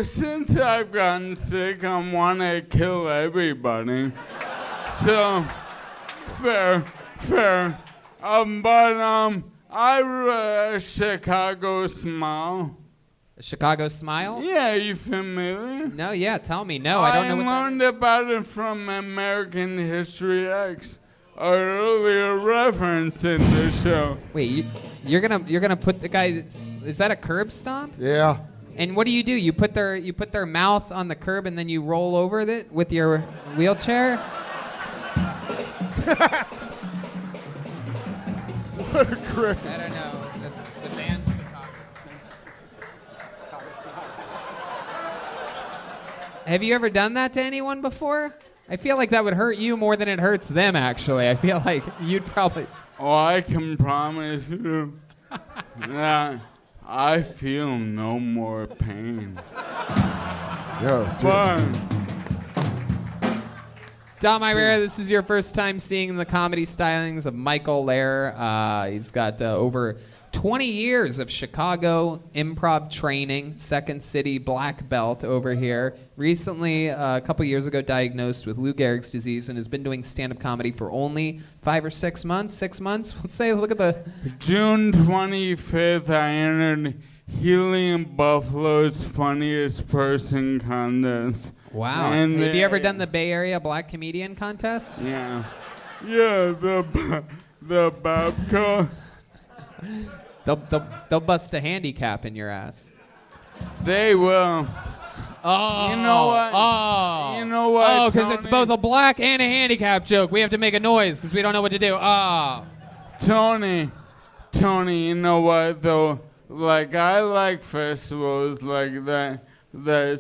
S17: Since I've gotten sick, I want to kill everybody. So, fair. I Chicago Smile.
S2: A Chicago Smile?
S17: Yeah, you familiar?
S2: No, yeah, tell me. No, I don't know what
S17: I learned about it from American History X, an earlier reference in the show.
S2: Wait, you're gonna put the guy? Is that a curb stomp?
S3: Yeah.
S2: And what do? You put their mouth on the curb and then you roll over it with your wheelchair?
S3: What a great.
S2: I don't know. That's the band Chicago. Have you ever done that to anyone before? I feel like that would hurt you more than it hurts them, actually. I feel like you'd probably...
S17: Oh, I can promise you that I feel no more pain.
S3: Yeah,
S17: But
S2: Dom Irrera, this is your first time seeing the comedy stylings of Michael Lair. He's got over 20 years of Chicago improv training, Second City black belt over here. Recently, a couple years ago, diagnosed with Lou Gehrig's disease and has been doing stand-up comedy for only 5 or 6 months. 6 months? Let's say, look at the...
S17: June 25th, I entered Helium Buffalo's Funniest Person contest.
S2: Wow.
S17: And
S2: Have you ever done the Bay Area Black Comedian Contest?
S17: Yeah. Yeah, the Babco.
S2: They'll bust a handicap in your ass.
S17: They will.
S2: Oh.
S17: You know what?
S2: Oh.
S17: You know what?
S2: Oh, because it's
S17: Tony?
S2: both a black and a handicap joke. We have to make a noise because we don't know what to do. Oh.
S17: Tony, you know what though? Like I like festivals like that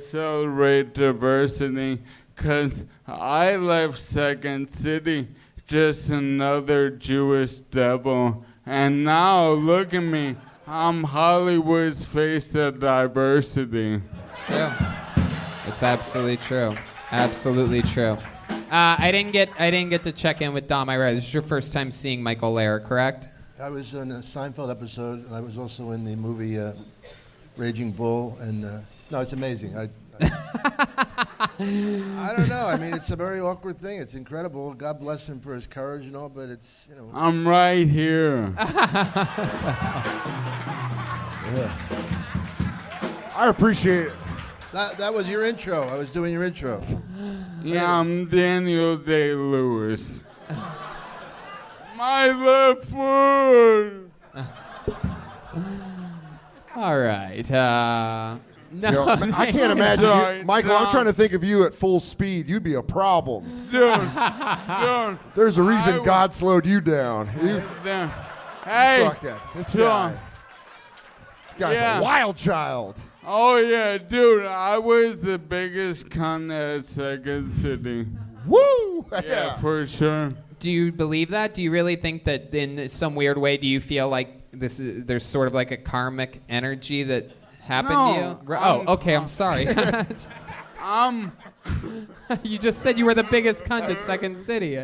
S17: celebrate diversity, 'cause I left Second City just another Jewish devil. And now, look at me. I'm Hollywood's face of diversity.
S2: It's true. It's absolutely true. Absolutely true. I didn't get to check in with Dom Irrera. This is your first time seeing Michael Lair, correct?
S4: I was in a Seinfeld episode, and I was also in the movie Raging Bull. And no, it's amazing. I don't know. I mean, it's a very awkward thing. It's incredible. God bless him for his courage and all, but it's, you know.
S17: I'm right here.
S3: Yeah. I appreciate it.
S4: That was your intro. I was doing your intro.
S17: Yeah, I'm Daniel Day-Lewis. My left foot.
S2: All right. No,
S3: You know, I can't imagine you, Michael. I'm trying to think of you at full speed. You'd be a problem.
S17: Dude.
S3: There's a reason God slowed you down.
S17: Hey.
S3: Fuck that. This guy's
S17: Yeah.
S3: a wild child.
S17: Oh, yeah, dude. I was the biggest cunt at Second City.
S3: Woo!
S17: Yeah, for sure.
S2: Do you believe that? Do you really think that in some weird way, do you feel like there's sort of like a karmic energy that happened to you? Oh, okay, I'm sorry.
S17: I'm
S2: You just said you were the biggest cunt at Second City.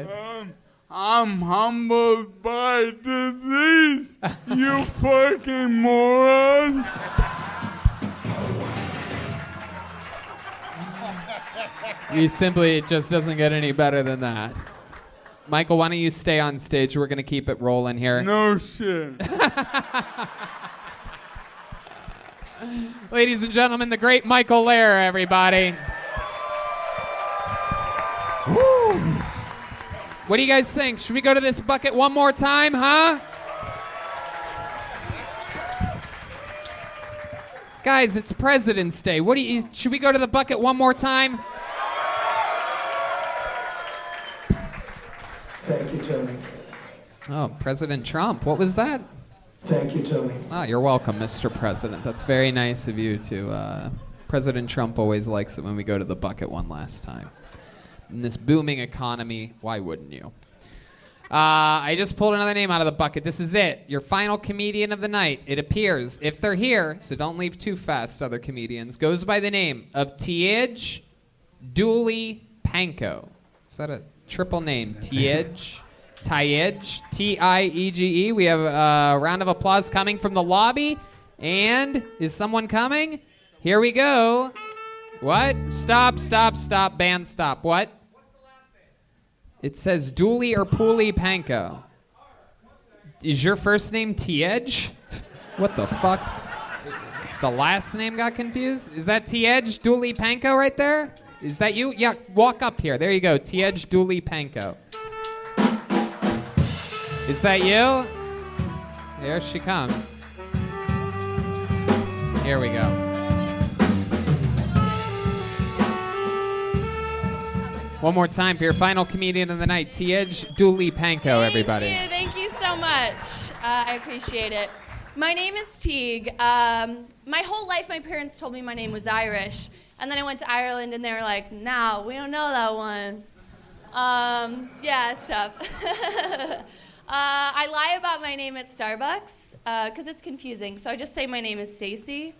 S17: I'm humbled by disease, you fucking moron.
S2: It just doesn't get any better than that. Michael, why don't you stay on stage? We're going to keep it rolling here.
S17: No shit.
S2: Ladies and gentlemen, the great Michael Lair, everybody. Woo. What do you guys think? Should we go to this bucket one more time, huh? Guys, it's President's Day. Should we go to the bucket one more time?
S18: Thank you, Tony.
S2: Oh, President Trump. What was that?
S18: Thank you, Tony.
S2: Oh, you're welcome, Mr. President. That's very nice of you to... President Trump always likes it when we go to the bucket one last time. In this booming economy, why wouldn't you? I just pulled another name out of the bucket. This is it. Your final comedian of the night. It appears, if they're here, so don't leave too fast, other comedians, goes by the name of Tiege Dooley Panko. Is that a triple name? Tiege? Tiege? We have a round of applause coming from the lobby. And is someone coming? Here we go. What? Stop. Band, stop. What? It says Dooley or Pooley Panko. Is your first name Tiege? What the fuck? The last name got confused? Is that Tiege Dooley Panko right there? Is that you? Yeah, walk up here. There you go. Tiege Dooley Panko. Is that you? There she comes. Here we go. One more time for your final comedian of the night, Tiege Dooley Panko, everybody.
S19: Thank you so much. I appreciate it. My name is Teague. My whole life, my parents told me my name was Irish. And then I went to Ireland, and they were like, "No, we don't know that one." Yeah, it's tough. I lie about my name at Starbucks because it's confusing. So I just say my name is Stacy.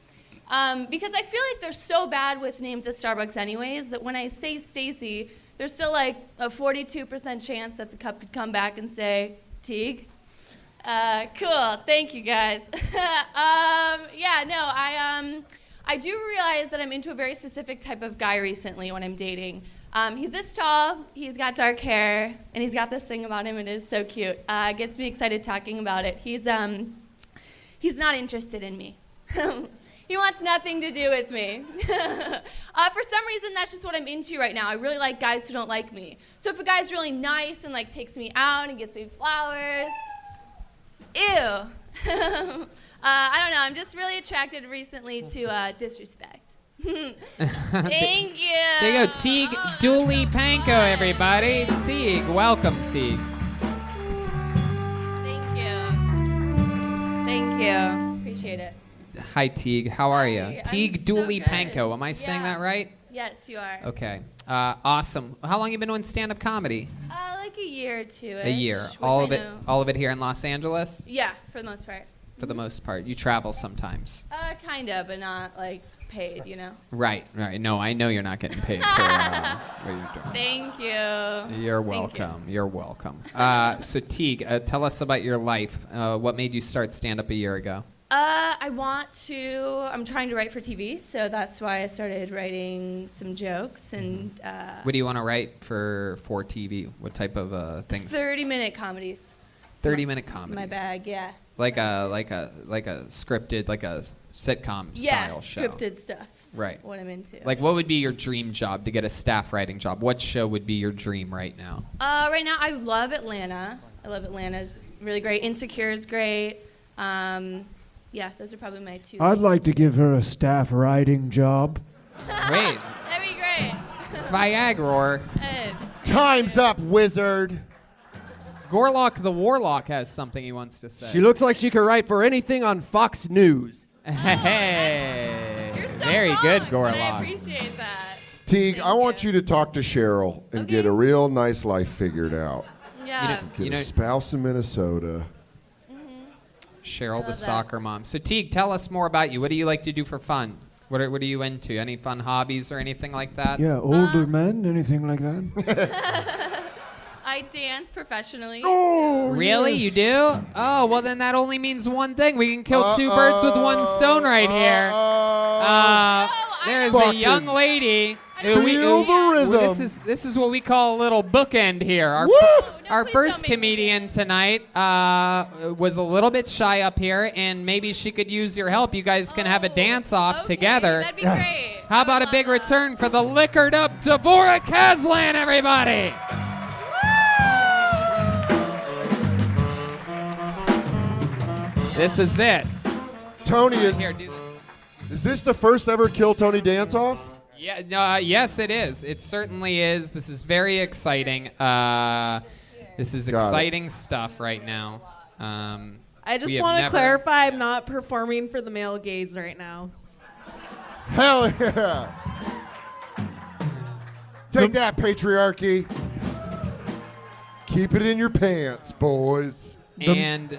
S19: Because I feel like they're so bad with names at Starbucks anyways that when I say Stacy, there's still like a 42% chance that the cup could come back and say Teague. Cool, thank you guys. I do realize that I'm into a very specific type of guy recently when I'm dating. He's this tall, he's got dark hair, and he's got this thing about him. It is so cute. It gets me excited talking about it. He's not interested in me. He wants nothing to do with me. For some reason, that's just what I'm into right now. I really like guys who don't like me. So if a guy's really nice and like takes me out and gets me flowers, ew. I don't know. I'm just really attracted recently to disrespect. Thank you.
S2: There you go, Teague Dooley Panko, everybody. Teague, welcome, Teague.
S19: Thank you. Appreciate it.
S2: Hi, Teague. How are you?
S19: Hi,
S2: Teague Dooley Panko. Am I saying that right?
S19: Yes, you are.
S2: Okay. Awesome. How long you been doing stand-up comedy?
S19: Like a year or two.
S2: A year. All of it here in Los Angeles?
S19: Yeah, for the most part.
S2: For the most part. You travel sometimes.
S19: Kind of, but not like paid, you know.
S2: Right. No, I know you're not getting paid for what you're doing.
S19: Thank you.
S2: You're welcome. You're welcome. So Teague, tell us about your life. What made you start stand-up a year ago?
S19: I'm trying to write for TV, so that's why I started writing some jokes and.
S2: What do you want to write for TV? What type of things?
S19: 30-minute comedies.
S2: 30-minute comedies.
S19: My bag, yeah.
S2: Like a scripted, like a sitcom style show.
S19: Yeah, scripted stuff.
S2: Right.
S19: What I'm into.
S2: Like, what would be your dream job to get a staff writing job? What show would be your dream right now?
S19: Right now, I love Atlanta. It's really great. Insecure is great. Yeah, those are probably my two.
S9: I'd like to give her a staff writing job.
S2: Great.
S19: That'd be great.
S2: Viagra.
S3: Time's up, wizard.
S2: Gorlock the Warlock has something he wants to say.
S14: She looks like she could write for anything on Fox News.
S2: Hey.
S19: You're so
S2: very
S19: wrong,
S2: good,
S19: but
S2: Gorlock.
S19: I appreciate that.
S3: Teague, I want you to talk to Cheryl and get a real nice life figured out.
S19: Yeah.
S3: Get a spouse in Minnesota.
S2: Cheryl, the soccer mom. So Teague, tell us more about you. What do you like to do for fun? What are you into? Any fun hobbies or anything like that?
S9: Yeah, older men, anything like that?
S19: I dance professionally.
S2: Really? You do? Oh, well, then that only means one thing. We can kill two birds with one stone right here. There's a young lady.
S3: Feel the rhythm.
S2: This is what we call a little bookend here. Our first comedian tonight was a little bit shy up here, and maybe she could use your help. You guys can have a dance-off together.
S19: That'd be great.
S2: How about a big return for the liquored up Devorah Aslan, everybody? This is it.
S3: Tony,
S2: Here, do this.
S3: is this the first ever Kill Tony dance-off?
S2: Yeah, yes, it is. It certainly is. This is very exciting. This is exciting stuff right now.
S7: I just want to clarify, I'm not performing for the male gaze right now.
S3: Hell yeah. Take that, patriarchy. Keep it in your pants, boys.
S2: And,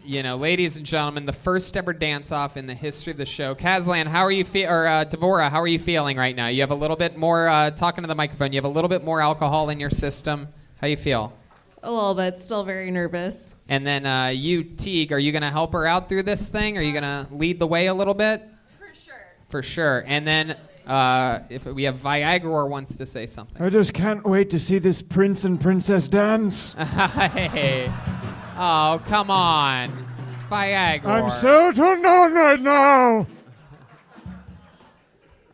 S2: ladies and gentlemen, the first ever dance-off in the history of the show. Aslan, how are you Devorah, how are you feeling right now? You have a little bit more, talking to the microphone, you have a little bit more alcohol in your system. How you feel?
S7: A little bit, still very nervous.
S2: And then you, Teague, are you going to help her out through this thing? Are you going to lead the way a little bit? For sure. And then if we have Viagra wants to say something.
S9: I just can't wait to see this prince and princess dance.
S2: Hey. Oh, come on. Viagra.
S9: I'm so turned on right now.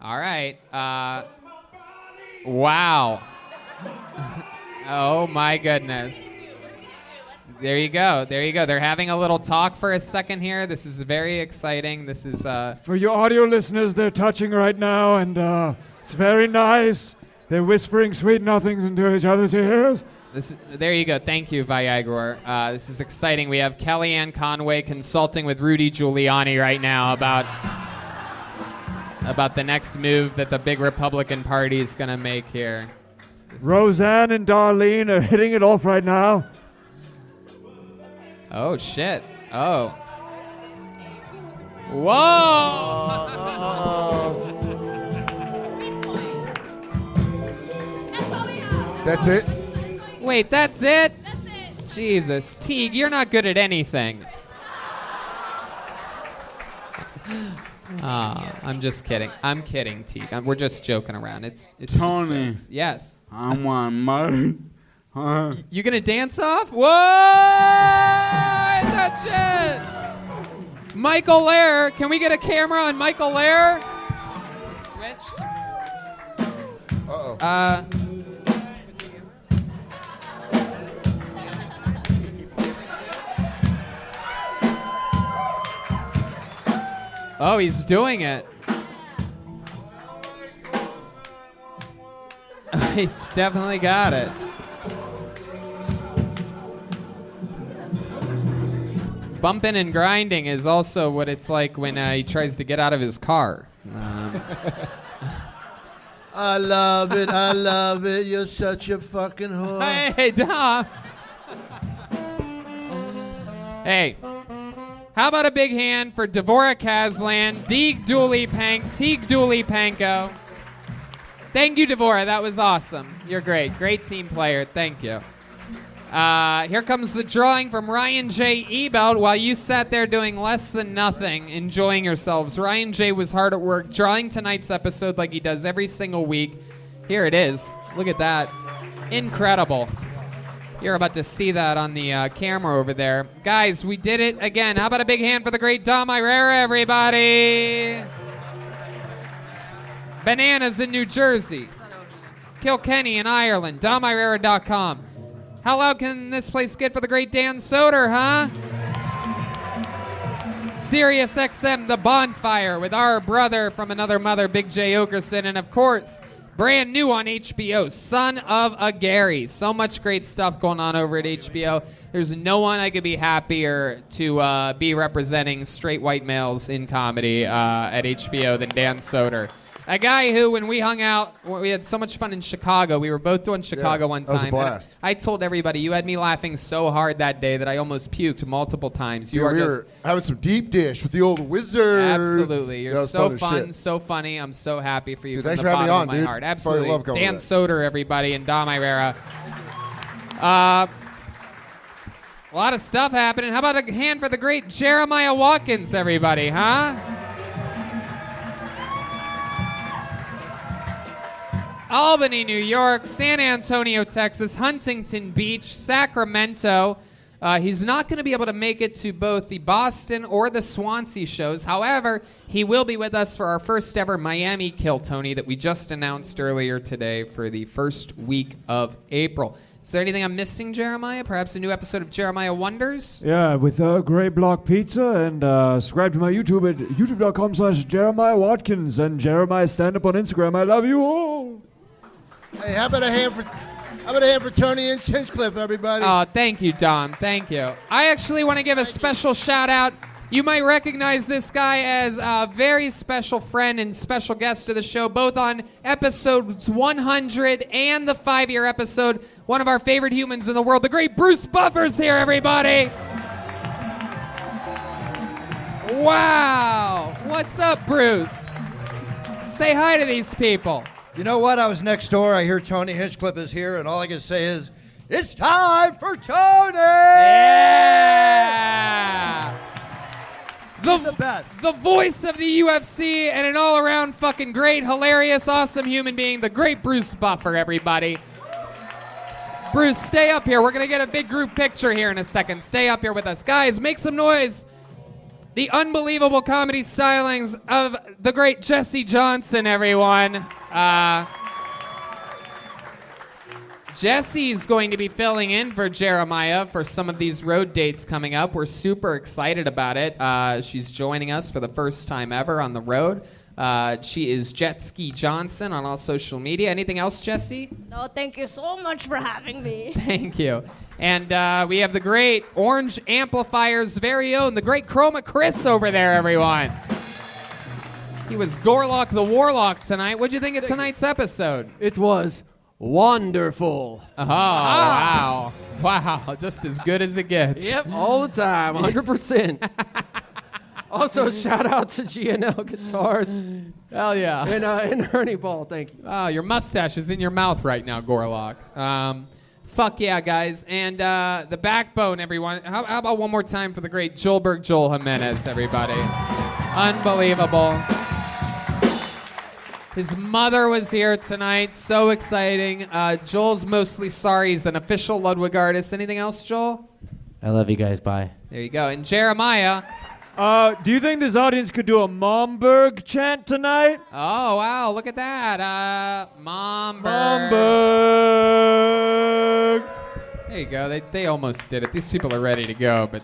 S2: All right. Wow. Oh, my goodness. There you go. They're having a little talk for a second here. This is very exciting. This is
S9: For your audio listeners, they're touching right now, and it's very nice. They're whispering sweet nothings into each other's ears.
S2: There you go. Thank you, Viagra. This is exciting. We have Kellyanne Conway consulting with Rudy Giuliani right now about the next move that the big Republican Party is going to make here.
S9: Roseanne and Darlene are hitting it off right now.
S2: Oh, shit. Oh. Whoa!
S3: That's it?
S2: Wait, that's it? Jesus. Teague, you're not good at anything. I'm just kidding. I'm kidding, Teague. We're just joking around. It's
S17: Tony.
S2: Just yes.
S17: I want mud.
S2: You gonna dance off? Whoa! That shit! Michael Lair. Can we get a camera on Michael Lair? Switch.
S3: Uh-oh.
S2: Oh, he's doing it. He's definitely got it. Bumping and grinding is also what it's like when he tries to get out of his car.
S4: I love it. I love it. You're such a fucking whore.
S2: Hey, Dom. Hey. How about a big hand for Devorah Aslan, Teague Dooley Panko. Thank you, Devorah. That was awesome. You're great. Great team player. Thank you. Here comes the drawing from Ryan J. Ebelt while you sat there doing less than nothing, enjoying yourselves. Ryan J. was hard at work drawing tonight's episode like he does every single week. Here it is. Look at that. Incredible. You're about to see that on the camera over there. Guys, we did it again. How about a big hand for the great Dom Irrera, everybody? Bananas in New Jersey. Kilkenny in Ireland. DomIrrera.com. How loud can this place get for the great Dan Soder, huh? Sirius XM, The Bonfire, with our brother from another mother, Big J. Okerson. And, of course, brand new on HBO, Son of a Gary. So much great stuff going on over at HBO. There's no one I could be happier to be representing straight white males in comedy at HBO than Dan Soder. A guy who, when we hung out, we had so much fun in Chicago. We were both doing Chicago one time.
S3: That was a blast.
S2: I told everybody, you had me laughing so hard that day that I almost puked multiple times. You
S3: Dude,
S2: are
S3: we
S2: just
S3: were having some deep dish with the old wizards.
S2: Absolutely. You're so fun,
S3: shit.
S2: so funny. I'm so happy for you
S3: Dude,
S2: from
S3: thanks
S2: the
S3: for having
S2: bottom
S3: me
S2: of
S3: on,
S2: my
S3: dude.
S2: heart.
S3: Fucking
S2: Absolutely.
S3: love going
S2: Dan
S3: to that.
S2: Soder, everybody, and Dom Irrera. A lot of stuff happening. How about a hand for the great Jeremiah Watkins, everybody, huh? Albany, New York, San Antonio, Texas, Huntington Beach, Sacramento. He's not going to be able to make it to both the Boston or the Swansea shows. However, he will be with us for our first ever Miami Kill Tony that we just announced earlier today for the first week of April. Is there anything I'm missing, Jeremiah? Perhaps a new episode of Jeremiah Wonders?
S9: Yeah, with Great Block Pizza, and subscribe to my YouTube at youtube.com/Jeremiah Watkins and Jeremiah Stand Up on Instagram. I love you all.
S4: Hey, how about a hand for Tony and Hinchcliffe, everybody?
S2: Oh, thank you, Dom. Thank you. I actually want to give a special shout out. You might recognize this guy as a very special friend and special guest to the show, both on episodes 100 and the 5-year episode. One of our favorite humans in the world, the great Bruce Buffer's here, everybody. Wow. What's up, Bruce? Say hi to these people.
S4: You know what? I was next door. I hear Tony Hinchcliffe is here, and all I can say is, it's time for Tony!
S2: Yeah!
S4: The best.
S2: The voice of the UFC and an all-around fucking great, hilarious, awesome human being, the great Bruce Buffer, everybody. Bruce, stay up here. We're going to get a big group picture here in a second. Stay up here with us. Guys, make some noise. The unbelievable comedy stylings of the great Jessie Johnson, everyone. Jessie's going to be filling in for Jeremiah for some of these road dates coming up. We're super excited about it. She's joining us for the first time ever on the road. She is Jet Ski Johnson on all social media. Anything else, Jessie?
S6: No, thank you so much for having me.
S2: Thank you. And we have the great Orange Amplifier's very own, the great Chroma Chris over there, everyone. He was Gorlock the Warlock tonight. What'd you think of tonight's episode?
S14: It was wonderful.
S2: Oh, wow. Wow, just as good as it gets.
S14: Yep, all the time, 100%. Also, shout out to G&L Guitars.
S2: Hell yeah.
S14: And Ernie Ball, thank you.
S2: Oh, your mustache is in your mouth right now, Gorlock. Fuck yeah, guys. And the backbone, everyone. How about one more time for the great Joel Jimenez, everybody. Unbelievable. His mother was here tonight. So exciting. Joel's mostly sorry. He's an official Ludwig artist. Anything else, Joel?
S10: I love you guys. Bye.
S2: There you go. And Jeremiah.
S9: Do you think this audience could do a Momberg chant tonight?
S2: Oh, wow. Look at that. Momberg.
S9: Momberg.
S2: There you go. They almost did it. These people are ready to go, but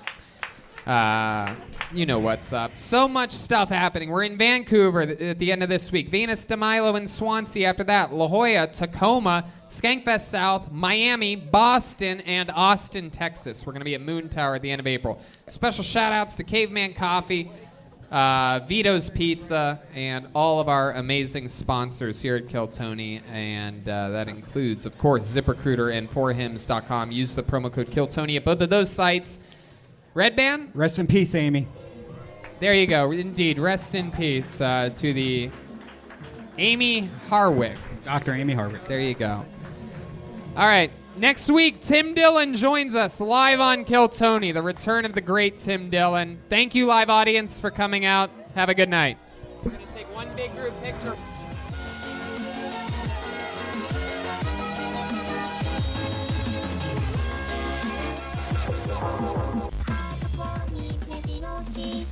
S2: you know what's up. So much stuff happening. We're in Vancouver at the end of this week. Venus de Milo and Swansea after that. La Jolla, Tacoma, Skankfest South, Miami, Boston, and Austin, Texas. We're going to be at Moon Tower at the end of April. Special shout-outs to Caveman Coffee, Vito's Pizza, and all of our amazing sponsors here at Kill Tony. And that includes, of course, ZipRecruiter and forhims.com. Use the promo code Kill Tony at both of those sites. Redban?
S1: Rest in peace, Amy.
S2: There you go. Indeed. Rest in peace to the Amy Harwick.
S1: Dr. Amy Harwick.
S2: There you go. All right. Next week, Tim Dillon joins us live on Kill Tony, the return of the great Tim Dillon. Thank you, live audience, for coming out. Have a good night. We're going to take one big group picture.
S20: She